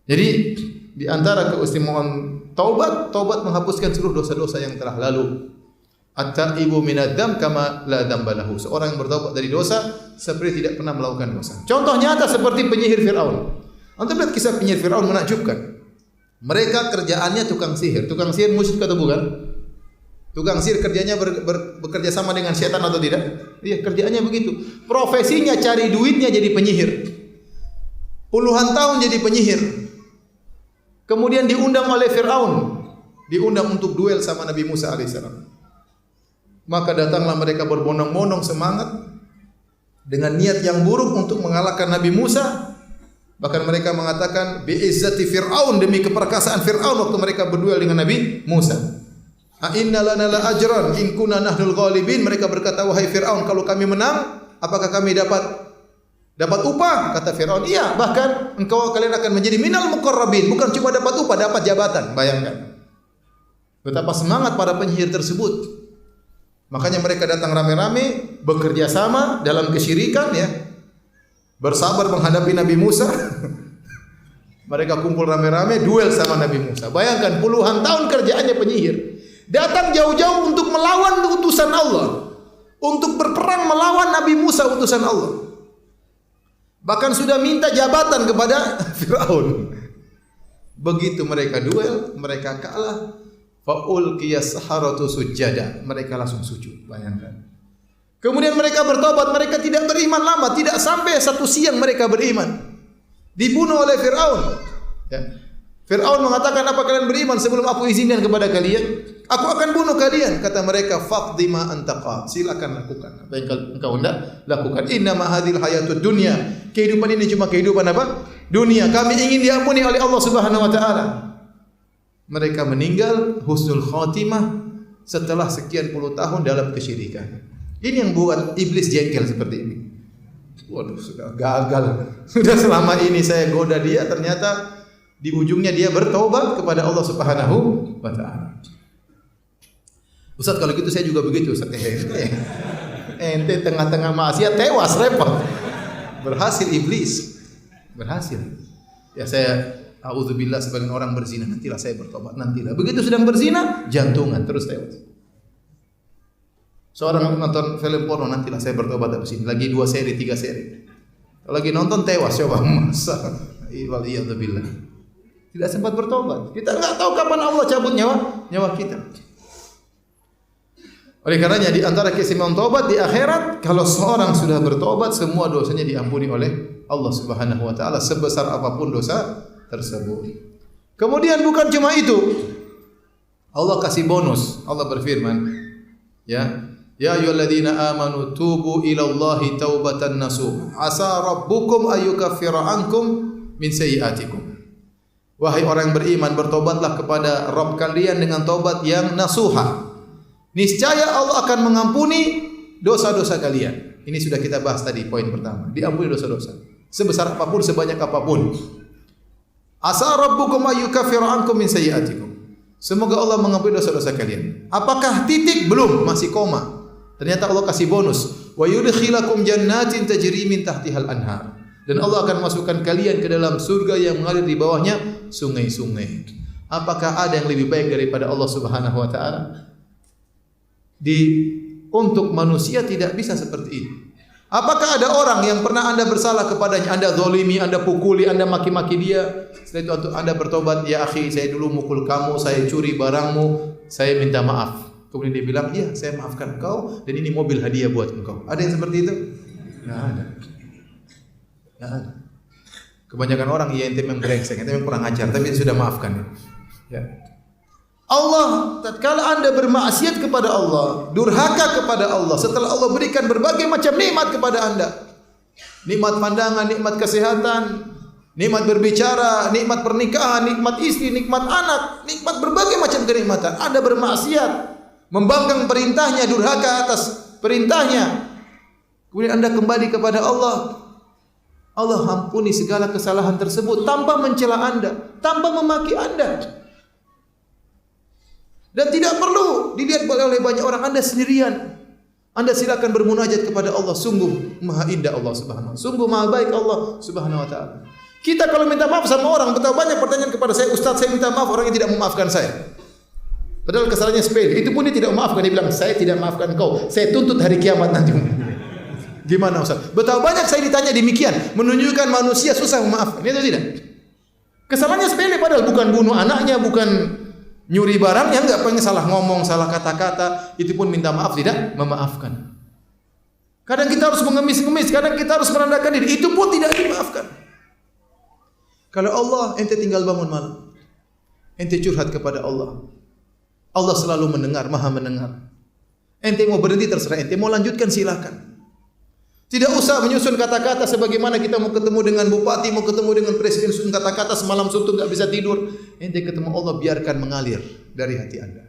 A: Jadi di antara keistimewaan taubat menghapuskan seluruh dosa-dosa yang telah lalu. At-taibu minadz-dzam kama la dzamba lahu. Seorang yang bertaubat dari dosa seperti tidak pernah melakukan dosa. Contoh nyata seperti penyihir Firaun. Anda lihat kisah penyihir Firaun menakjubkan. Mereka kerjaannya tukang sihir. Tukang sihir musyrik atau bukan? Tukang sihir kerjanya bekerja sama dengan setan atau tidak? Iya, kerjaannya begitu. Profesinya cari duitnya jadi penyihir. Puluhan tahun jadi penyihir. Kemudian diundang oleh Firaun, diundang untuk duel sama Nabi Musa alaihissalam. Maka datanglah mereka berbondong-bondong semangat dengan niat yang buruk untuk mengalahkan Nabi Musa. Bahkan mereka mengatakan bi'izzati Firaun, demi keperkasaan Firaun waktu mereka berduel dengan Nabi Musa. A inna lana la ajran in kunna nahnul ghalibin. Mereka berkata, wahai Firaun, kalau kami menang, apakah kami dapat upah? Kata Firaun, iya, bahkan kalian akan menjadi minal muqarrabin. Bukan cuma dapat upah, dapat jabatan. Bayangkan betapa semangat para penyihir tersebut. Makanya mereka datang rame-rame, bekerja sama dalam kesyirikan, ya, bersabar menghadapi Nabi Musa. Mereka kumpul rame-rame duel sama Nabi Musa. Bayangkan puluhan tahun kerjaannya penyihir, datang jauh-jauh untuk melawan utusan Allah, untuk berperang melawan Nabi Musa utusan Allah. Bahkan sudah minta jabatan kepada Firaun. Begitu mereka duel, mereka kalah. Faulqiyas saharatu sujada. Mereka langsung sujud. Bayangkan. Kemudian mereka bertobat. Mereka tidak beriman lama. Tidak sampai 1 siang mereka beriman. Dibunuh oleh Firaun. Ya. Firaun mengatakan, apa kalian beriman sebelum aku izinkan kepada kalian? Aku akan bunuh kalian. Kata mereka, faqdi ma antaqa. Silakan lakukan apa yang engkau hendak lakukan. Inna ma hadhil hayatud dunya. Kehidupan ini cuma kehidupan apa? Dunia. Kami ingin diampuni oleh Allah Subhanahu wa taala. Mereka meninggal husnul khatimah setelah sekian puluh tahun dalam kesyirikan. Ini yang buat iblis jengkel seperti ini. Waduh, sudah gagal. Sudah selama ini saya goda dia, ternyata di ujungnya dia bertobat kepada Allah Subhanahu wa taala. Ustaz, kalau gitu saya juga begitu, Ustaz. Ente tengah-tengah maksiat tewas, repot. Berhasil iblis. Berhasil. Ya, saya auzubillah, sebagian orang berzina, nantilah saya bertobat, nantilah. Begitu sedang berzina, jantungan terus tewas. Seorang nonton film porno, nantilah saya bertobat habis ini. Lagi 2 seri, 3 seri. Kalau lagi nonton tewas, coba masa. Waliyadzubillah. Tidak sempat bertobat. Kita enggak tahu kapan Allah cabut nyawa kita. Oleh karenanya di antara keistimewaan taubat di akhirat, kalau seorang sudah bertobat, semua dosanya diampuni oleh Allah Subhanahu wa taala sebesar apapun dosa tersebut. Kemudian bukan cuma itu. Allah kasih bonus. Allah berfirman, ya, Ya ayyuhalladzina amanu tubu ilallahi taubatan nasuh. Asa rabbukum ayyukaffira ankum min sayyi'atikum. Wahai orang yang beriman, bertobatlah kepada Rabb kalian dengan taubat yang nasuha. Niscaya Allah akan mengampuni dosa-dosa kalian. Ini sudah kita bahas tadi, poin pertama. Diampuni dosa-dosa. Sebesar apapun, sebanyak apapun. Asa rabbukum ayyukaffira ankum min sayyi'atikum. Semoga Allah mengampuni dosa-dosa kalian. Apakah titik? Belum, masih koma. Ternyata Allah kasih bonus. Wa yudkhilakum jannatin tajri min tahtihal anhar. Dan Allah akan masukkan kalian ke dalam surga yang mengalir di bawahnya sungai-sungai. Apakah ada yang lebih baik daripada Allah Subhanahu wa taala? Untuk manusia tidak bisa seperti ini. Apakah ada orang yang pernah Anda bersalah kepadanya, Anda zalimi, Anda pukuli, Anda maki-maki dia, setelah itu untuk Anda bertobat, ya akhi, saya dulu mukul kamu, saya curi barangmu, saya minta maaf. Kemudian dia bilang, iya saya maafkan engkau dan ini mobil hadiah buat engkau. Ada yang seperti itu? Tidak ada. Tidak ada. Kebanyakan orang, ya ente memang brengsek, ente memang kurang ajar, tapi sudah maafkan. Ya. Allah, tatkala Anda bermaksiat kepada Allah, durhaka kepada Allah, setelah Allah berikan berbagai macam nikmat kepada Anda, nikmat pandangan, nikmat kesehatan, nikmat berbicara, nikmat pernikahan, nikmat istri, nikmat anak, nikmat berbagai macam kenikmatan. Anda bermaksiat, membangkang perintahnya, durhaka atas perintahnya, kemudian Anda kembali kepada Allah. Allah ampuni segala kesalahan tersebut tanpa mencela Anda, tanpa memaki Anda. Dan tidak perlu dilihat oleh banyak orang, Anda sendirian. Anda silakan bermunajat kepada Allah. Sungguh maha indah Allah Subhanahu wa ta'ala. Sungguh maha baik Allah Subhanahu wa ta'ala. Kita kalau minta maaf sama orang, betapa banyak pertanyaan kepada saya, Ustaz saya minta maaf, orang yang tidak memaafkan saya. Padahal kesalahannya sepele. Itu pun dia tidak memaafkan. Dia bilang, saya tidak maafkan kau. Saya tuntut hari kiamat nanti. Gimana Ustaz? Betapa banyak saya ditanya demikian. Menunjukkan manusia susah memaafkan. Itu tidak. Kesalahannya sepele padahal bukan bunuh anaknya, bukan nyuri barang, yang enggak, pengen salah ngomong, salah kata-kata, itu pun minta maaf, tidak memaafkan. Kadang kita harus mengemis-ngemis, kadang kita harus merendahkan diri, itu pun tidak dimaafkan. Kalau Allah, ente tinggal bangun malam, ente curhat kepada Allah, Allah selalu mendengar, maha mendengar. Ente mau berhenti terserah ente, mau lanjutkan silakan. Tidak usah menyusun kata-kata sebagaimana kita mau ketemu dengan bupati, mau ketemu dengan presiden, susun kata-kata semalam suntuk enggak bisa tidur. Ente ketemu Allah, biarkan mengalir dari hati Anda.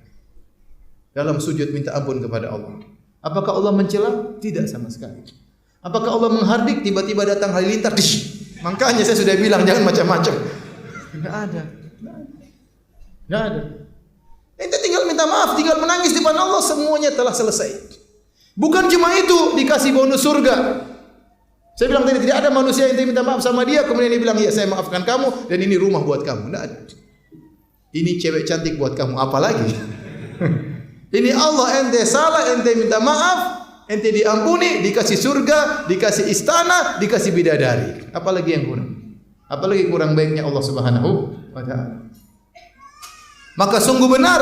A: Dalam sujud minta ampun kepada Allah. Apakah Allah mencela? Tidak sama sekali. Apakah Allah menghardik? Tiba-tiba datang halilintar. Makanya saya sudah bilang jangan macam-macam. Enggak ada. Enggak ada. Ente tinggal minta maaf, tinggal menangis di depan Allah, semuanya telah selesai. Bukan cuma itu, dikasih bonus surga. Saya bilang tadi, tidak ada manusia yang minta maaf sama dia, kemudian dia bilang, ya saya maafkan kamu, dan ini rumah buat kamu. Tidak ada. Ini cewek cantik buat kamu, apalagi? Ini Allah, ente salah, ente minta maaf, ente diampuni, dikasih surga, dikasih istana, dikasih bidadari. Apalagi yang kurang? Apalagi kurang baiknya Allah Subhanahu wa ta'ala. Maka sungguh benar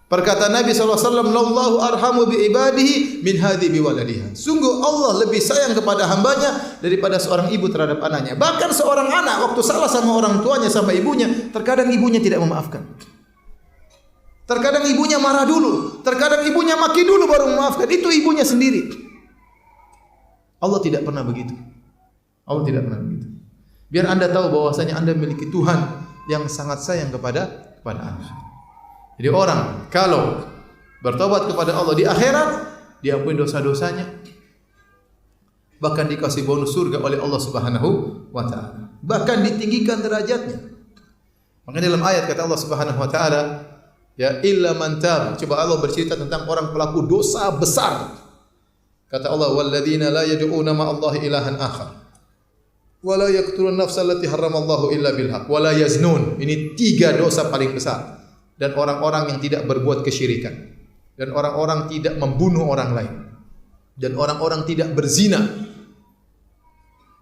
A: perkataan Nabi SAW, "Lallahu arhamu bi ibadihi min hadhi bi waladiha." Sungguh Allah lebih sayang kepada hambanya daripada seorang ibu terhadap anaknya. Bahkan seorang anak waktu salah sama orang tuanya, sama ibunya, terkadang ibunya tidak memaafkan. Terkadang ibunya marah dulu, terkadang ibunya maki dulu baru memaafkan. Itu ibunya sendiri. Allah tidak pernah begitu. Allah tidak pernah begitu. Biar Anda tahu bahwasanya Anda memiliki Tuhan yang sangat sayang kepada Anda. Jadi orang kalau bertobat kepada Allah di akhirat, diampuni dosa-dosanya, bahkan dikasih bonus surga oleh Allah Subhanahu wa ta'ala, bahkan ditinggikan derajatnya. Makanya dalam ayat kata Allah Subhanahu wa ta'ala, ya illa man tab. Coba Allah bercerita tentang orang pelaku dosa besar. Kata Allah, walladzina la yad'una ma'allahi ilahan akhar wa la yaqtulun nafsa allati harramallahu illa bil haqq wa la yaznun. Ini 3 dosa paling besar. Dan orang-orang yang tidak berbuat kesyirikan, dan orang-orang tidak membunuh orang lain, dan orang-orang tidak berzina.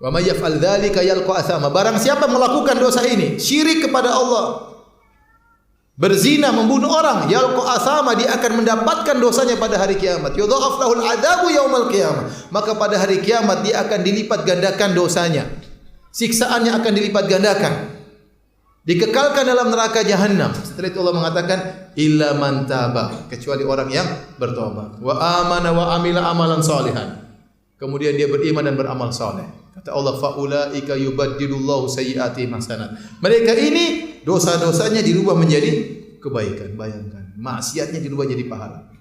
A: Wa may yaf'al dzalika yalqa athama. Barang siapa melakukan dosa ini, syirik kepada Allah, berzina, membunuh orang, yalqa athama, dia akan mendapatkan dosanya pada hari kiamat. Yudha'af lahul adzabu yaumal qiyamah. Maka pada hari kiamat dia akan dilipat gandakan dosanya. Siksaannya akan dilipat gandakan. dikekalkan dalam neraka jahanam. Setelah itu Allah mengatakan illa man taba, kecuali orang yang bertobat, wa amana wa amila amalan salihan. Kemudian dia beriman dan beramal saleh. Kata Allah, faulaika yubaddilullahu sayyi'atihim hasanat. Mereka ini dosa-dosanya dirubah menjadi kebaikan. Bayangkan, maksiatnya dirubah jadi pahala.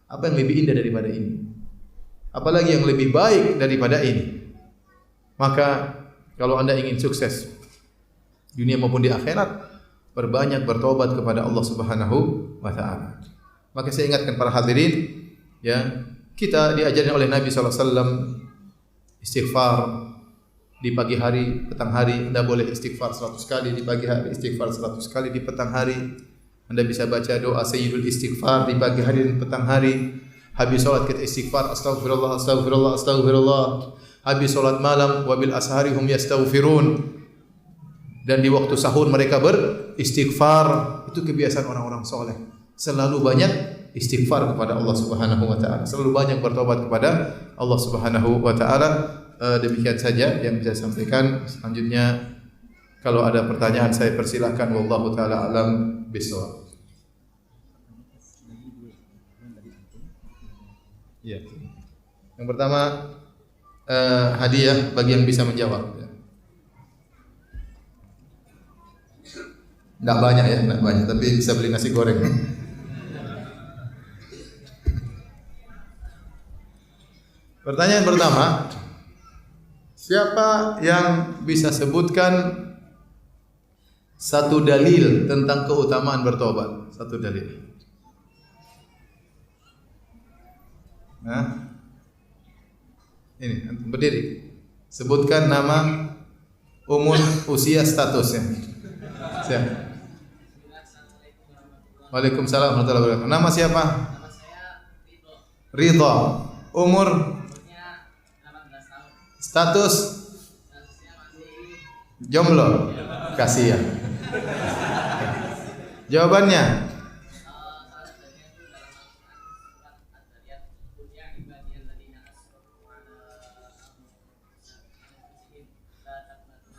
A: Apa yang lebih indah daripada ini? Apalagi yang lebih baik daripada ini? Maka kalau Anda ingin sukses dunia maupun di akhirat, perbanyak bertobat kepada Allah Subhanahu wa taala. Maka saya ingatkan para hadirin, ya, kita diajarin oleh Nabi sallallahu alaihi wasallam istighfar di pagi hari, petang hari. Anda boleh istighfar 100 kali di pagi hari, istighfar 100 kali di petang hari. Anda bisa baca doa sayyidul istighfar di pagi hari dan petang hari. Habis salat kita istighfar, astagfirullah, astagfirullah, astagfirullah. Habis salat malam, wabil ashari hum yastaghfirun. Dan di waktu sahur mereka beristighfar. Itu kebiasaan orang-orang soleh. Selalu banyak istighfar kepada Allah Subhanahu wa taala. Selalu banyak bertobat kepada Allah Subhanahu wa taala. Demikian saja yang bisa saya sampaikan. Selanjutnya kalau ada pertanyaan saya persilahkan. Wallahu taala alam bisawab. Ya. Yang pertama hadiah bagi yang bisa menjawab. Enggak banyak ya, enggak banyak, tapi bisa beli nasi goreng. Pertanyaan pertama, siapa yang bisa sebutkan satu dalil tentang keutamaan bertobat? Satu dalil. Nah, ini berdiri. Sebutkan nama, umur, usia, statusnya. Siapa? Waalaikumsalam warahmatullahi wabarakatuh. Nama siapa? Nama saya Ridho. Umur? 18 tahun. Status? Statusnya masih jomblo. Kasihan. Jawabannya?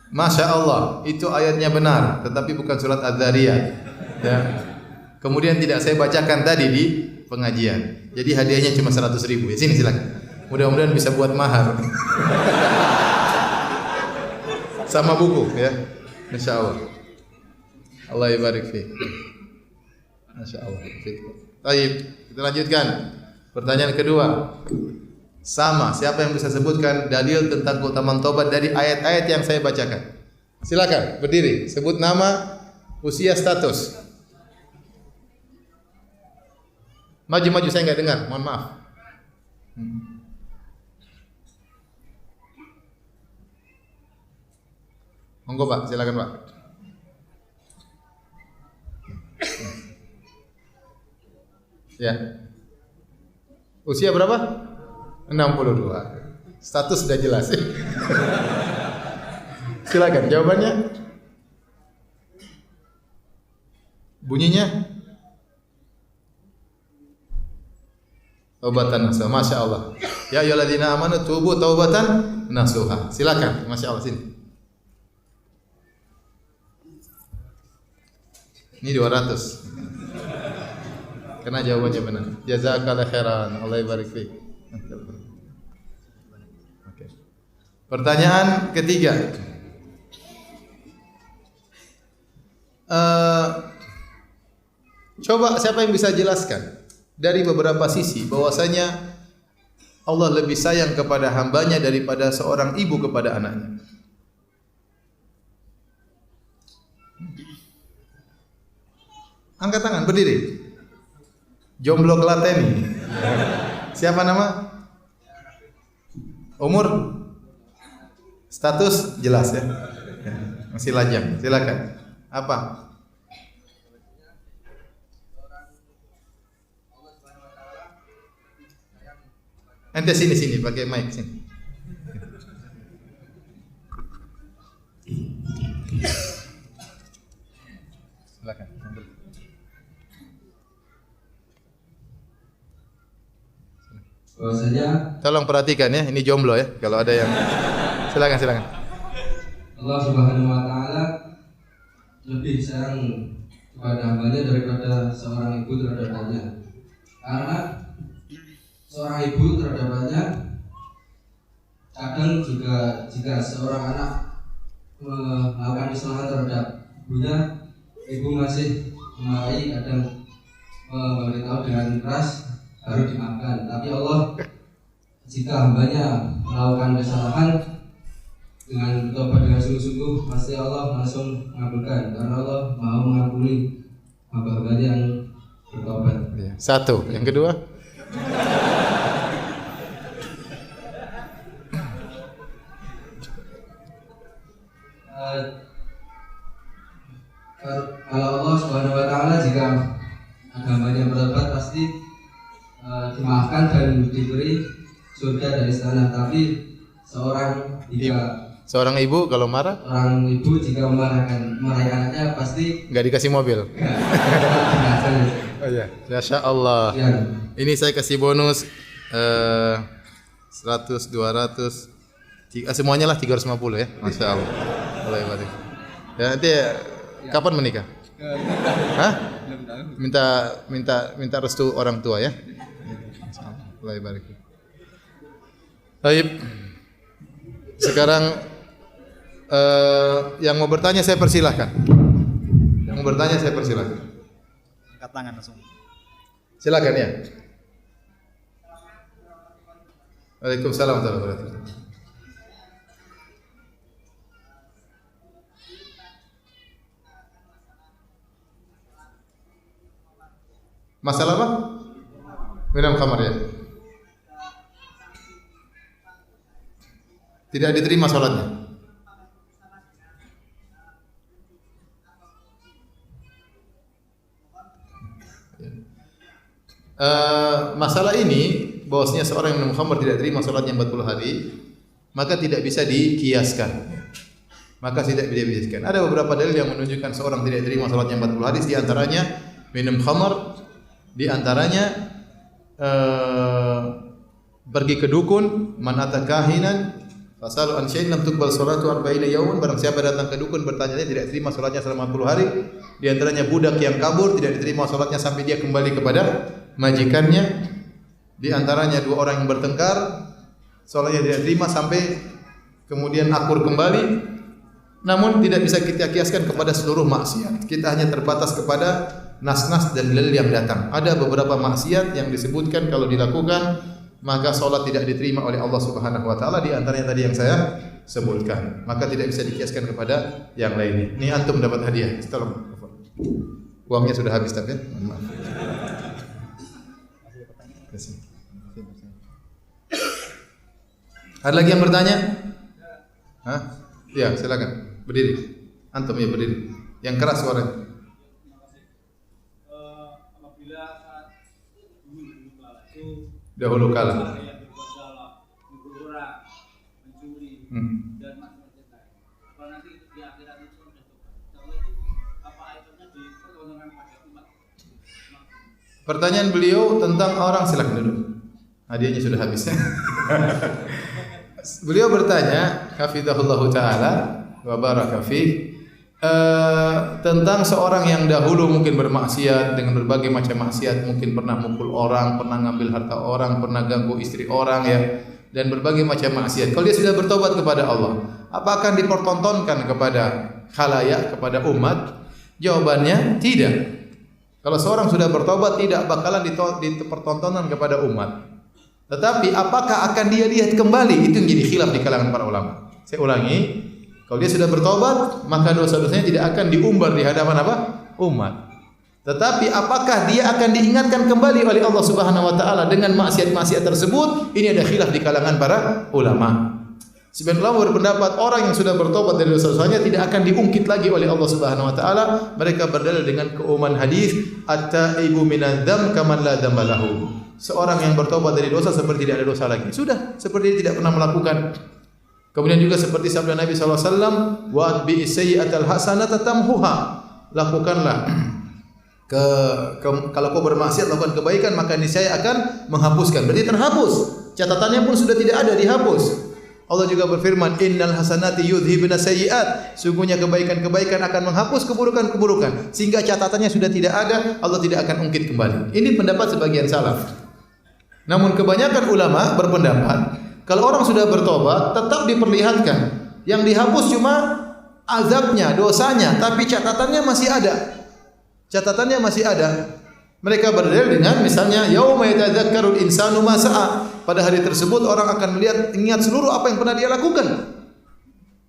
A: Masya Allah, itu ayatnya benar, tetapi bukan surat Az-Zariyat. Ya. Kemudian tidak saya bacakan tadi di pengajian. Jadi hadiahnya cuma 100.000. Ya, sini silakan. Mudah-mudahan bisa buat mahar. Sama buku, ya. Insya Allah. Allah ibarik fiik. Masya Allah. Baik, kita lanjutkan. Pertanyaan kedua. Sama, siapa yang bisa sebutkan dalil tentang keutamaan tobat dari ayat-ayat yang saya bacakan? Silakan, berdiri, sebut nama, usia, status. Maju-maju, saya enggak dengar, mohon maaf. Monggo Pak, silakan Pak. Ya. Usia berapa? 62. Status sudah jelas. Silakan jawabannya. Bunyinya taubatan nasuha. Masya Allah. Ya ayyuhalladzina amanu tubu taubatan nasuha. Silakan. Masya Allah, sini. Ini 200. Karena jawabannya benar. Jazakallahu khairan. Allah barik fiik. Okay. Pertanyaan ketiga. Coba siapa yang bisa jelaskan dari beberapa sisi bahwasanya Allah lebih sayang kepada hambanya daripada seorang ibu kepada anaknya. Angkat tangan, berdiri. Jomblo Klaten. Siapa nama? Umur? Status jelas ya. Masih lajang. Silakan. Apa? Ente sini pakai mic sini. Silakan.
C: Bahwasanya
A: Tolong perhatikan ya, ini jomblo ya. Kalau ada yang silakan.
C: Allah Subhanahu wa taala lebih sayang kepada hambanya daripada seorang ibu terhadap anaknya. Karena seorang ibu terhadap anaknya kadang juga jika seorang anak melakukan kesalahan terhadap ibunya, ibu masih memarahi, kadang memberitahu dengan keras baru dimaafkan. Tapi Allah, jika hambanya melakukan kesalahan dengan bertobat dengan sungguh-sungguh, pasti Allah langsung mengabulkan, karena Allah mau mengampuni hamba-hambanya yang bertobat.
A: Satu, yang kedua.
C: Kalau Allah Subhanahu wa taala jika hambanya bertobat pasti dimaafkan dan diberi surga dari sana. Tapi
A: seorang ibu kalau marah,
C: seorang ibu jika memarahi anaknya pasti
A: nggak dikasih mobil. Oh ya, Masya Allah.
C: Ya.
A: Ini saya kasih bonus 100, 200, semuanya lah 350 ya. Masya Allah. Ya, nanti kapan menikah? Hah? Minta restu orang tua ya. Allah barik. Baik. Sekarang yang mau bertanya saya persilahkan. Yang mau bertanya saya persilahkan.
B: Angkat tangan langsung.
A: Silakan ya. Waalaikumsalam warahmatullahi wabarakatuh. Masalah apa? Minum khamar ya. Tidak diterima sholatnya. Masalah ini bahwasanya seorang yang minum khamar tidak terima sholatnya 40 hari, maka tidak bisa dikiaskan. Ada beberapa dalil yang menunjukkan seorang tidak terima sholatnya 40 hari, di antaranya minum khamar, di antaranya pergi ke dukun, man ata kahinan fasalu an syai'in lam tuqbal salatu 40 yawman, barang siapa datang ke dukun bertanya tidak terima salatnya selama 40 hari. Di antaranya budak yang kabur tidak diterima salatnya sampai dia kembali kepada majikannya. Di antaranya dua orang yang bertengkar, salatnya tidak terima sampai kemudian akur kembali. Namun tidak bisa kita kiaskan kepada seluruh maksiat. Kita hanya terbatas kepada nas-nas dan dalil yang datang. Ada beberapa maksiat yang disebutkan kalau dilakukan maka salat tidak diterima oleh Allah Subhanahu wa taala, di antaranya tadi yang saya sebutkan. Maka tidak bisa dikiaskan kepada yang lainnya. Ini antum dapat hadiah. Tolong. Uangnya sudah habis tapi ya. Maaf. Ada lagi yang bertanya? Hah? Ya, silakan. Berdiri. Antum ya berdiri. Yang keras suaranya. Dahulu kala. Pertanyaan beliau tentang orang, silakan dulu. Hadiahnya sudah habis. Beliau bertanya, hafizahullahu taala wa baraka fi, tentang seorang yang dahulu mungkin bermaksiat dengan berbagai macam maksiat, mungkin pernah mukul orang, pernah ngambil harta orang, pernah ganggu istri orang ya, dan berbagai macam maksiat. Kalau dia sudah bertobat kepada Allah, apa akan dipertontonkan kepada khalayak, kepada umat? Jawabannya tidak. Kalau seorang sudah bertobat tidak bakalan dipertontonkan kepada umat. Tetapi apakah akan dia lihat kembali? Itu yang jadi khilaf di kalangan para ulama. Saya ulangi, kalau dia sudah bertobat, maka dosa-dosanya tidak akan diumbar di hadapan apa? Umat. Tetapi apakah dia akan diingatkan kembali oleh Allah Subhanahu wa taala dengan maksiat-maksiat tersebut? Ini ada khilaf di kalangan para ulama. Sebagian ulama berpendapat orang yang sudah bertobat dari dosa-dosanya tidak akan diungkit lagi oleh Allah Subhanahu wa taala. Mereka berdalil dengan keumuman hadis, at-taibu minadz dzam kaman la dzamba lahu. Seorang yang bertobat dari dosa seperti tidak ada dosa lagi. Sudah, seperti dia tidak pernah melakukan. Kemudian juga seperti sabda Nabi sallallahu alaihi wasallam, wa atbi'is sayyi'atal hasanata tamhuha. Lakukanlah kalau kau bermaksiat lakukan kebaikan maka niscaya akan menghapuskan. Berarti terhapus. Catatannya pun sudah tidak ada, dihapus. Allah juga berfirman, "Innal hasanati yudhibna sayyi'at." Sungguhnya kebaikan-kebaikan akan menghapus keburukan-keburukan, sehingga catatannya sudah tidak ada, Allah tidak akan ungkit kembali. Ini pendapat sebagian salaf. Namun kebanyakan ulama berpendapat, kalau orang sudah bertobat tetap diperlihatkan. Yang dihapus cuma azabnya, dosanya, tapi catatannya masih ada. Catatannya masih ada. Mereka berdalil dengan misalnya yauma yatadzakkarul insanu ma sa'a. Pada hari tersebut orang akan ingat seluruh apa yang pernah dia lakukan.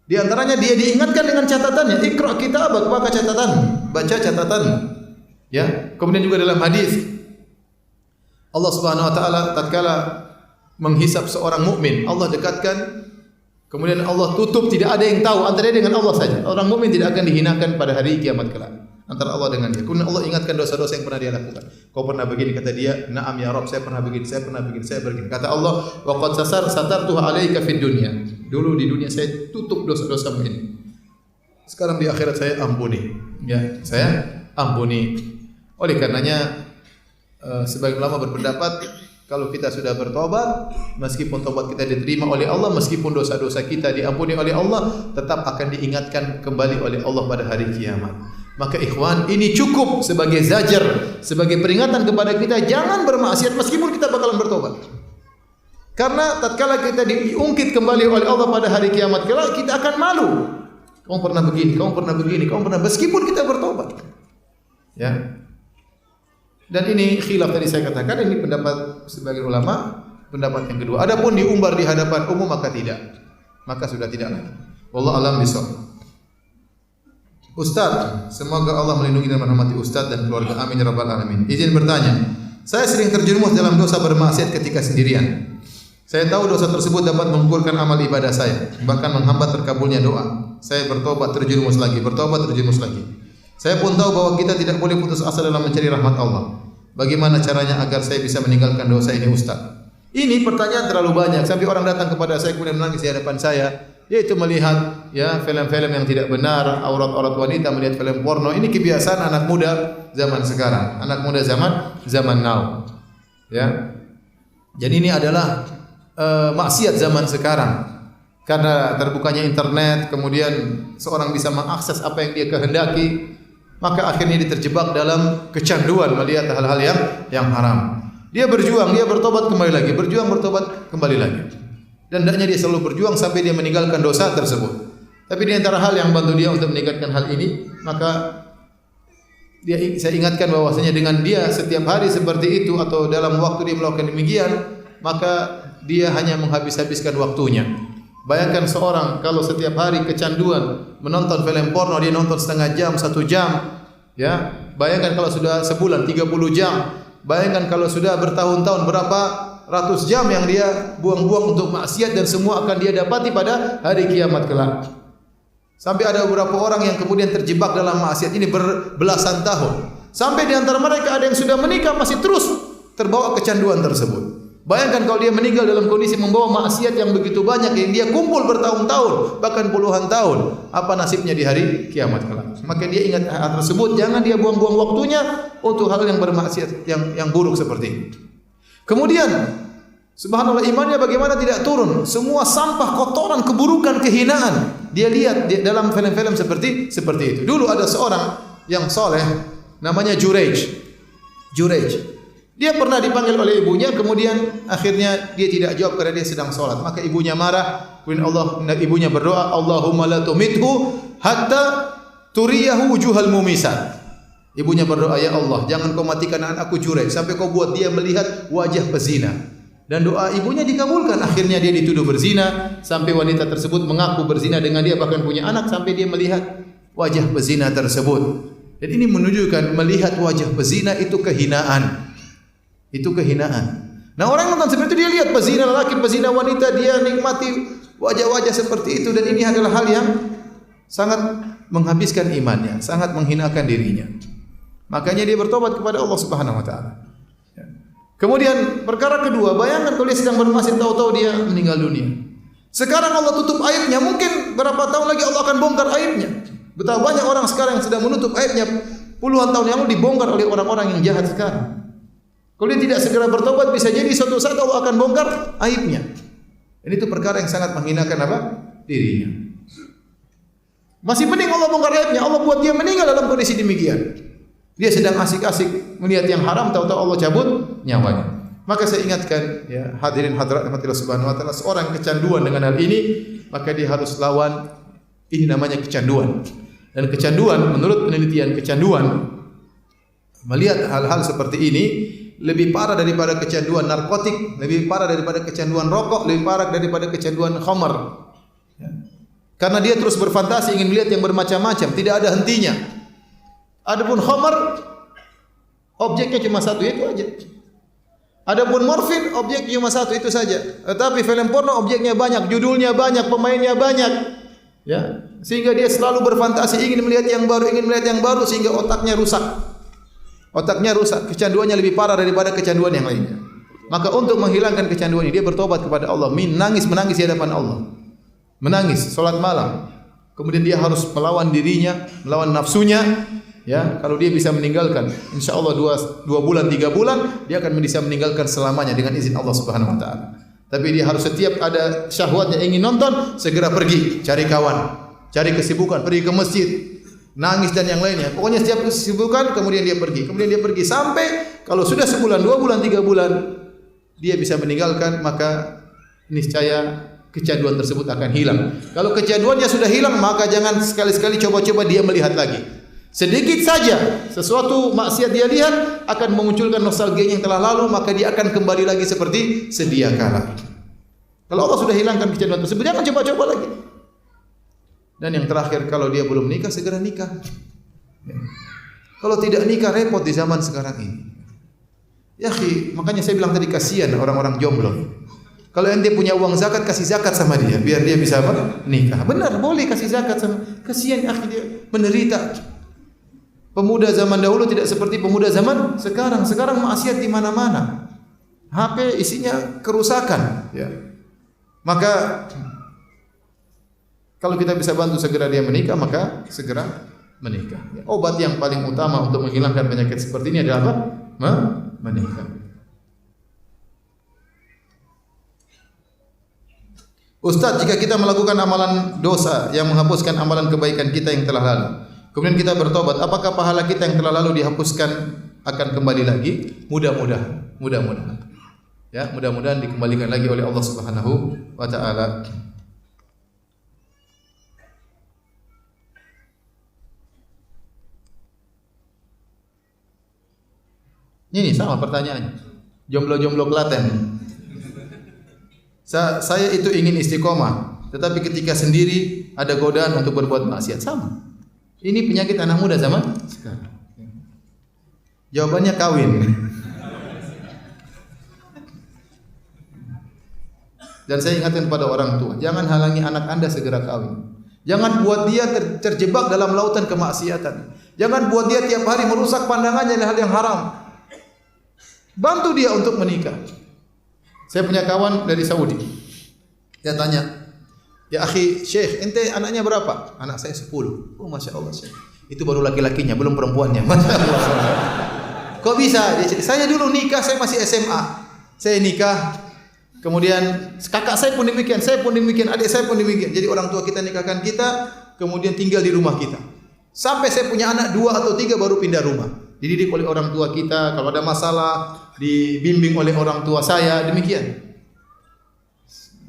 A: Di antaranya dia diingatkan dengan catatannya, Iqra kitabak, baca catatan, baca catatan. Ya, kemudian juga dalam hadis Allah Subhanahu wa taala tatkala menghisab seorang mukmin, Allah dekatkan, kemudian Allah tutup, tidak ada yang tahu antara dia dengan Allah saja. Orang mukmin tidak akan dihinakan pada hari kiamat kelak. Antara Allah dengan dia. Kemudian Allah ingatkan dosa-dosa yang pernah dia lakukan. Kau pernah begini, kata dia, "Na'am ya Rabb, saya pernah begini, saya pernah begini, saya begini." Kata Allah, "Wa qad satartuha 'alaika fid dunya." Dulu di dunia saya tutup dosa-dosamu ini. Sekarang di akhirat saya ampuni. Ya, saya ampuni. Oleh karenanya sebagian ulama berpendapat kalau kita sudah bertobat, meskipun tobat kita diterima oleh Allah, meskipun dosa-dosa kita diampuni oleh Allah, tetap akan diingatkan kembali oleh Allah pada hari kiamat. Maka ikhwan, ini cukup sebagai zajar, sebagai peringatan kepada kita jangan bermaksiat meskipun kita bakalan bertobat. Karena tatkala kita diungkit kembali oleh Allah pada hari kiamat kelak, kita akan malu. Kamu pernah begini, kamu pernah begini, kamu pernah, meskipun kita bertobat. Ya. Dan ini khilaf tadi saya katakan, ini pendapat sebagian ulama, pendapat yang kedua. Adapun diumbar di hadapan umum maka tidak. Maka sudah tidak lagi. Wallahu a'lam bishawab. Ustaz, semoga Allah melindungi dan merahmati Ustaz dan keluarga. Amin ya rabbal alamin. Izin bertanya, saya sering terjerumus dalam dosa bermaksiat ketika sendirian. Saya tahu dosa tersebut dapat menggugurkan amal ibadah saya, bahkan menghambat terkabulnya doa. Saya bertobat terjerumus lagi, bertobat terjerumus lagi. Saya pun tahu bahwa kita tidak boleh putus asa dalam mencari rahmat Allah. Bagaimana caranya agar saya bisa meninggalkan dosa ini, Ustaz? Ini pertanyaan terlalu banyak sampai orang datang kepada saya kemudian menangis di hadapan saya. Yaitu melihat ya film-film yang tidak benar, aurat-aurat wanita, melihat film porno. Ini kebiasaan anak muda zaman sekarang, anak muda zaman now. Ya. Jadi ini adalah maksiat zaman sekarang. Karena terbukanya internet, kemudian seorang bisa mengakses apa yang dia kehendaki, maka akhirnya dia terjebak dalam kecanduan melihat hal-hal yang haram. Dia berjuang, dia bertobat kembali lagi, berjuang bertobat kembali lagi. Dan hendaknya dia selalu berjuang sampai dia meninggalkan dosa tersebut. Tapi di antara hal yang bantu dia untuk meninggalkan hal ini, maka saya ingatkan bahwasanya dengan dia setiap hari seperti itu atau dalam waktu dia melakukan demikian, maka dia hanya menghabis-habiskan waktunya. Bayangkan seorang kalau setiap hari kecanduan menonton film porno, dia nonton setengah jam, 1 jam, ya. Bayangkan kalau sudah sebulan 30 jam. Bayangkan kalau sudah bertahun-tahun berapa ratus jam yang dia buang-buang untuk maksiat, dan semua akan dia dapati pada hari kiamat kelak. Sampai ada beberapa orang yang kemudian terjebak dalam maksiat ini berbelasan tahun. Sampai di antara mereka ada yang sudah menikah masih terus terbawa kecanduan tersebut. Bayangkan kalau dia meninggal dalam kondisi membawa maksiat yang begitu banyak yang dia kumpul bertahun-tahun, bahkan puluhan tahun. Apa nasibnya di hari kiamat kelak? Maka dia ingat hal tersebut, jangan dia buang-buang waktunya untuk hal yang bermaksiat yang buruk seperti ini. Kemudian subhanallah, imannya bagaimana tidak turun? Semua sampah, kotoran, keburukan, kehinaan dia lihat dalam film-film seperti itu. Dulu ada seorang yang soleh namanya Jurej. Dia pernah dipanggil oleh ibunya, kemudian akhirnya dia tidak jawab karena dia sedang sholat. Maka ibunya marah, kemudian ibunya berdoa, Allahumma la tumithu hatta turiyahu wujuhal mumisat. Ibunya berdoa, ya Allah, jangan kau matikan anakku Jurej sampai kau buat dia melihat wajah pezina. Dan doa ibunya dikabulkan. Akhirnya dia dituduh berzina sampai wanita tersebut mengaku berzina dengan dia, bahkan punya anak sampai dia melihat wajah pezina tersebut. Dan ini menunjukkan melihat wajah pezina itu kehinaan. Itu kehinaan. Nah, orang nonton seperti itu dia lihat pezina lelaki, pezina wanita, dia nikmati wajah-wajah seperti itu, dan ini adalah hal yang sangat menghabiskan imannya, sangat menghinakan dirinya. Makanya dia bertobat kepada Allah Subhanahu wa taala. Kemudian perkara kedua, bayangkan kalau dia sedang bermaksiat tahu-tahu dia meninggal dunia. Sekarang Allah tutup aibnya, mungkin berapa tahun lagi Allah akan bongkar aibnya. Betapa banyak orang sekarang yang sedang menutup aibnya puluhan tahun yang lalu dibongkar oleh orang-orang yang jahat sekarang. Kalau dia tidak segera bertobat, bisa jadi suatu saat Allah akan bongkar aibnya. Ini tuh perkara yang sangat menghinakan apa? Dirinya. Masih mending Allah bongkar aibnya, Allah buat dia meninggal dalam kondisi demikian. Dia sedang asik-asik melihat yang haram, tahu-tahu Allah cabut nyawanya. Maka saya ingatkan, ya hadirin hadirat rahmatillah subhanahu wa taala, seorang kecanduan dengan hal ini, maka dia harus lawan. Ini namanya kecanduan. Dan kecanduan, menurut penelitian kecanduan, melihat hal-hal seperti ini lebih parah daripada kecanduan narkotik, lebih parah daripada kecanduan rokok, lebih parah daripada kecanduan khamar. Ya. Karena dia terus berfantasi ingin melihat yang bermacam-macam, tidak ada hentinya. Adapun khamar, objeknya cuma satu, itu aja. Adapun morfin, objeknya cuma satu, itu saja. Tetapi film porno objeknya banyak, judulnya banyak, pemainnya banyak. Ya, sehingga dia selalu berfantasi ingin melihat yang baru, sehingga otaknya rusak. Otaknya rusak, kecanduannya lebih parah daripada kecanduan yang lainnya. Maka untuk menghilangkan kecanduan ini, dia bertobat kepada Allah, menangis di hadapan Allah. Menangis, salat malam. Kemudian dia harus melawan dirinya, melawan nafsunya. Ya, kalau dia bisa meninggalkan, insya Allah 2 bulan, 3 bulan, dia akan bisa meninggalkan selamanya dengan izin Allah Subhanahu Wa Taala. Tapi dia harus setiap ada syahwatnya ingin nonton, segera pergi, cari kawan, cari kesibukan, pergi ke masjid, nangis dan yang lainnya. Pokoknya setiap kesibukan, kemudian dia pergi sampai kalau sudah sebulan, 2 bulan, 3 bulan, dia bisa meninggalkan, maka niscaya kecanduan tersebut akan hilang. Kalau kecanduannya sudah hilang, maka jangan sekali-sekali coba-coba dia melihat lagi. Sedikit saja sesuatu maksiat dia lihat akan memunculkan nostalgia yang telah lalu, maka dia akan kembali lagi seperti sedia kala. Kalau Allah sudah hilangkan kecanduan tersebut, jangan coba-coba lagi. Dan yang terakhir, kalau dia belum nikah, segera nikah. Kalau tidak nikah, repot di zaman sekarang ini. Ya, makanya saya bilang tadi, kasihan orang-orang jomblo. Kalau ente punya uang zakat, kasih zakat sama dia, biar dia bisa apa? Nikah. Benar, boleh kasih zakat sama. Kasihan dia menderita. Pemuda zaman dahulu tidak seperti pemuda zaman sekarang. Sekarang maksiat di mana-mana. HP isinya kerusakan, ya. Maka kalau kita bisa bantu segera dia menikah, maka segera menikah. Obat yang paling utama untuk menghilangkan penyakit seperti ini adalah apa? Menikah. Ustaz, jika kita melakukan amalan dosa yang menghapuskan amalan kebaikan kita yang telah lalu, kemudian kita bertobat, apakah pahala kita yang telah lalu dihapuskan akan kembali lagi? Mudah-mudahan. Ya, mudah-mudahan dikembalikan lagi oleh Allah Subhanahu wa taala. Ini sama pertanyaannya. Jomblo-jomblo Klaten. Saya itu ingin istiqomah, tetapi ketika sendiri ada godaan untuk berbuat maksiat. Sama. Ini penyakit anak muda zaman sekarang. Jawabannya kawin. Dan saya ingatkan kepada orang tua, jangan halangi anak Anda segera kawin. Jangan buat dia terjebak dalam lautan kemaksiatan. Jangan buat dia tiap hari merusak pandangannya dengan hal yang haram. Bantu dia untuk menikah. Saya punya kawan dari Saudi. Dia tanya, "Ya akhi, Syekh, ente anaknya berapa?" "Anak saya 10. "Oh, Masya Allah, Syekh. Itu baru laki-lakinya, belum perempuannya." Masya Allah. "Kok bisa?" Dia cerita, "Saya dulu nikah, saya masih SMA. Saya nikah, kemudian kakak saya pun demikian, adik saya pun demikian. Jadi orang tua kita nikahkan kita, kemudian tinggal di rumah kita. Sampai saya punya anak 2 atau 3 baru pindah rumah. Dididik oleh orang tua kita, kalau ada masalah dibimbing oleh orang tua saya, demikian.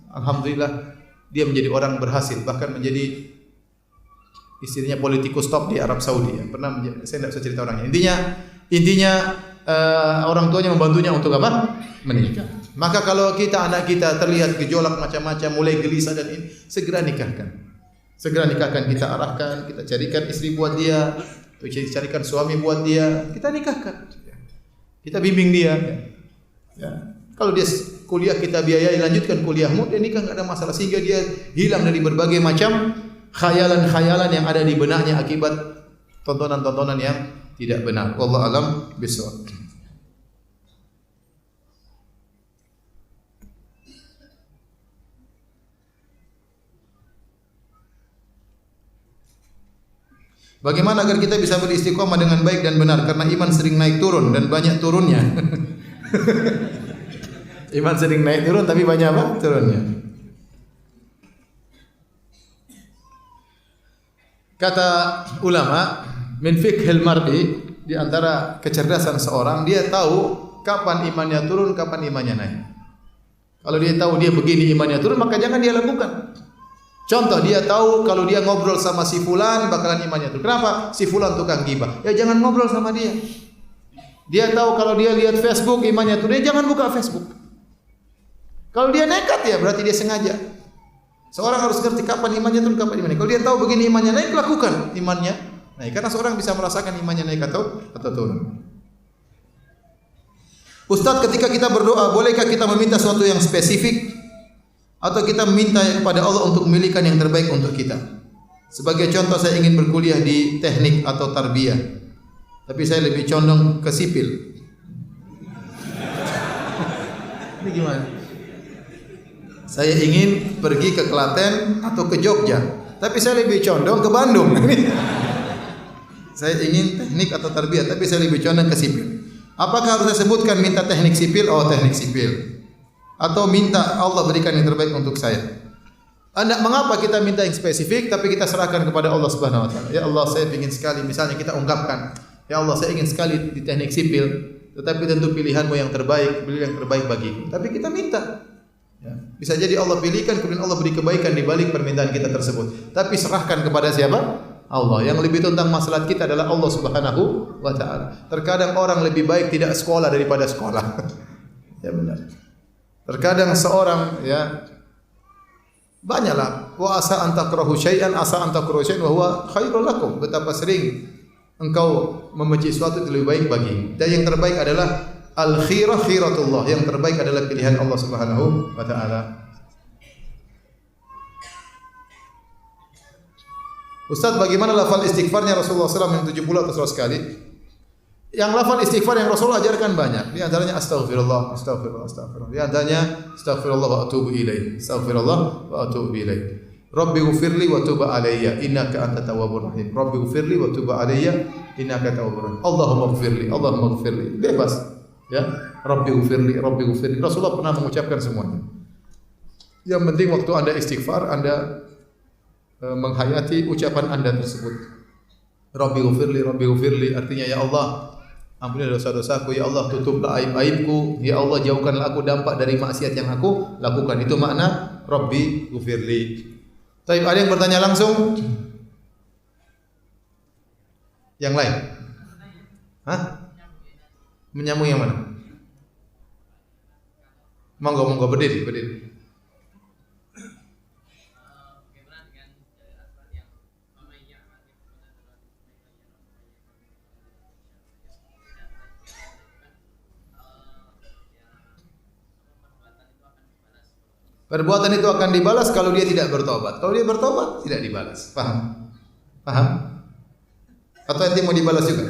A: Alhamdulillah dia menjadi orang berhasil, bahkan menjadi istilahnya politikus top di Arab Saudi. Pernah saya tidak bisa cerita orangnya. Intinya orang tuanya membantunya untuk apa? Menikah. Maka kalau anak kita terlihat gejolak macam-macam, mulai gelisah dan ini, segera nikahkan. Segera nikahkan, kita arahkan, kita carikan istri buat dia, carikan suami buat dia, kita nikahkan. Kita bimbing dia. Ya. Kalau dia kuliah kita biayai, lanjutkan kuliahmu, dia nikah enggak ada masalah, sehingga dia hilang dari berbagai macam khayalan-khayalan yang ada di benaknya akibat tontonan-tontonan yang tidak benar. Wallahu alam bishawab. Bagaimana agar kita bisa beristiqomah dengan baik dan benar? Karena iman sering naik turun dan banyak turunnya. Iman sering naik turun tapi banyak apa? Turunnya. Kata ulama, min fiqhil mar'i, di antara kecerdasan seorang, dia tahu kapan imannya turun, kapan imannya naik. Kalau dia tahu dia begini imannya turun, maka jangan dia lakukan. Contoh, dia tahu kalau dia ngobrol sama si fulan bakalan imannya turun. Kenapa? Si fulan tukang gibah. Ya jangan ngobrol sama dia. Dia tahu kalau dia lihat Facebook imannya turun, ya jangan buka Facebook. Kalau dia nekat ya berarti dia sengaja. Seorang harus ngerti kapan imannya turun, kapan imannya. Kalau dia tahu begini imannya naik, lakukan imannya naik. Karena seorang bisa merasakan imannya naik atau turun. Ustaz, ketika kita berdoa, bolehkah kita meminta sesuatu yang spesifik atau kita meminta kepada Allah untuk memilihkan yang terbaik untuk kita? Sebagai contoh, saya ingin berkuliah di teknik atau tarbiyah, tapi saya lebih condong ke sipil. Ini gimana? Saya ingin pergi ke Klaten atau ke Jogja, tapi saya lebih condong ke Bandung. Saya ingin teknik atau tarbiyah, tapi saya lebih condong ke sipil. Apakah harus saya sebutkan minta teknik sipil? Oh, teknik sipil. Atau minta Allah berikan yang terbaik untuk saya? Mengapa kita minta yang spesifik tapi kita serahkan kepada Allah Subhanahu wa taala? Ya Allah, saya ingin sekali, misalnya kita ungkapkan, ya Allah, saya ingin sekali di teknik sipil, tetapi tentu pilihan-Mu yang terbaik, pilihan yang terbaik bagiku. Tapi kita minta. Ya. Bisa jadi Allah pilihkan, kemudian Allah beri kebaikan di balik permintaan kita tersebut. Tapi serahkan kepada siapa? Allah. Yang lebih tentang masalah kita adalah Allah Subhanahu wa taala. Terkadang orang lebih baik tidak sekolah daripada sekolah. Ya benar. Terkadang seorang ya banyaklah wa asa an takrahu syai'an asa an takrahu syai'an wa huwa khairul lakum. Betapa sering engkau membenci sesuatu itu lebih baik bagimu. Dan yang terbaik adalah al-khirah khiratullah. Yang terbaik adalah pilihan Allah Subhanahu wa taala. Ustaz, bagaimana lafal istighfarnya Rasulullah SAW yang 70 atau 100 kali? Yang lafal istighfar yang Rasulullah ajarkan banyak. Di antaranya astaghfirullah, astaghfirullah, astaghfirullah. Di antaranya astaghfirullah wa atubu ilaih. Astaghfirullah wa atubu ilaih. Rabbi ghfirli wa tub alayya innaka antat tawwabur rahim. Rabbi ghfirli wa tub alayya innaka tawwabur rahim. Allahumma ghfirli, Allahumma ghfirli. Bebas. Ya. Rabbi ghfirli, Rabbi ghfirli. Rasulullah pernah mengucapkan semuanya. Yang penting waktu Anda istighfar, Anda menghayati ucapan Anda tersebut. Rabbi ghfirli artinya ya Allah, ampuni dosa-dosaku, ya Allah tutuplah aib-aibku, ya Allah jauhkanlah aku dampak dari maksiat yang aku lakukan. Itu makna Rabbi ghfirli. Tapi ada yang bertanya langsung? Yang lain? Hah? Menyambung yang mana? Monggo berdiri. Perbuatan itu akan dibalas kalau dia tidak bertobat. Kalau dia bertobat tidak dibalas. Paham? Atau nanti mau dibalas juga?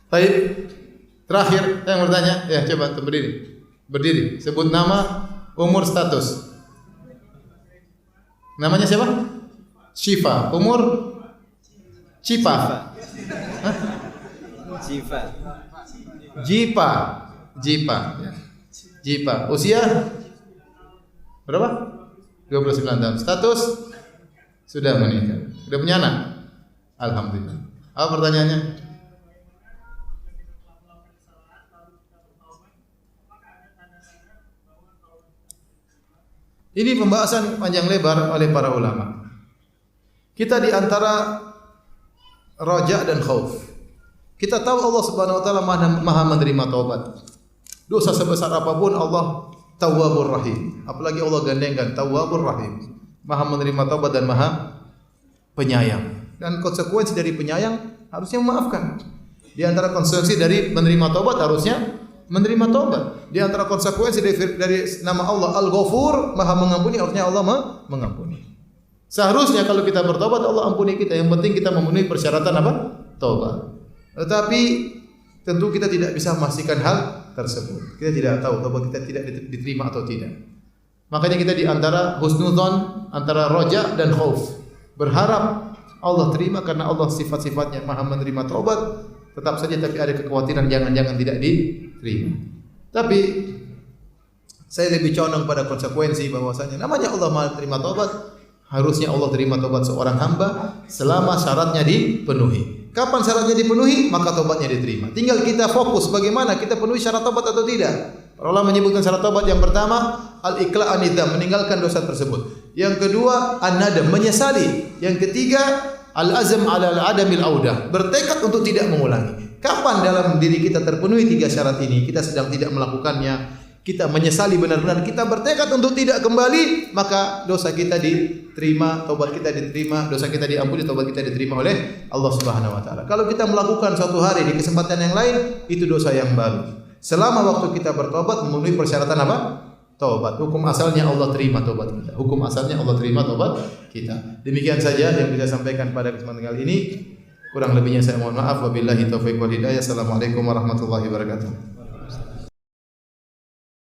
A: Baik. Terakhir saya yang bertanya, ya coba berdiri. Sebut nama, umur, status. Namanya siapa? Syifa. Umur? Cipa. Jipa. Ya. Jipa. Usia berapa? 29 tahun. Status sudah menikah. Sudah punya anak? Alhamdulillah. Apa pertanyaannya? Ini pembahasan panjang lebar oleh para ulama. Kita di antara raja dan khauf. Kita tahu Allah Subhanahu wa taala Maha menerima taubat. Dosa sebesar apapun Allah Tawwabur Rahim. Apalagi Allah gandengkan Tawwabur Rahim. Maha menerima taubat dan Maha penyayang. Dan konsekuensi dari penyayang harusnya memaafkan. Di antara konsekuensi dari menerima taubat harusnya menerima taubat. Di antara konsekuensi dari nama Allah Al-Ghafur, Maha mengampuni, harusnya Allah mengampuni. Seharusnya kalau kita bertobat Allah ampuni kita. Yang penting kita memenuhi persyaratan apa? Taubat. Tetapi tentu kita tidak bisa memastikan hal tersebut. Kita tidak tahu taubat kita tidak diterima atau tidak. Makanya kita di antara husnudzon, antara roja dan khauf. Berharap Allah terima karena Allah sifat-sifatnya Maha menerima taubat. Tetap saja tapi ada kekhawatiran jangan-jangan tidak diterima. Tapi saya lebih condong pada konsekuensi bahwasanya namanya Allah Maha menerima taubat, Harusnya Allah terima tobat seorang hamba selama syaratnya dipenuhi. Kapan syaratnya dipenuhi, maka tobatnya diterima. Tinggal kita fokus bagaimana kita penuhi syarat tobat atau tidak. Para ulama menyebutkan syarat tobat yang pertama, al-iqla' anidam, meninggalkan dosa tersebut. Yang kedua, an-nadam, menyesali. Yang ketiga, al-azam ala al-adamil audah, bertekad untuk tidak mengulangi. Kapan dalam diri kita terpenuhi tiga syarat ini, kita sedang tidak melakukannya, kita menyesali benar-benar, kita bertekad untuk tidak kembali, maka dosa kita diterima, tobat kita diterima, dosa kita diampuni, tobat kita diterima oleh Allah Subhanahu wa taala. Kalau kita melakukan suatu hari di kesempatan yang lain, itu dosa yang baru. Selama waktu kita bertobat memenuhi persyaratan apa? Tobat. Hukum asalnya Allah terima tobat kita. Hukum asalnya Allah terima tobat kita. Demikian saja yang bisa sampaikan pada kesempatan kali ini. Kurang lebihnya saya mohon maaf. Wabillahi taufiq wal hidayah. Assalamualaikum warahmatullahi wabarakatuh.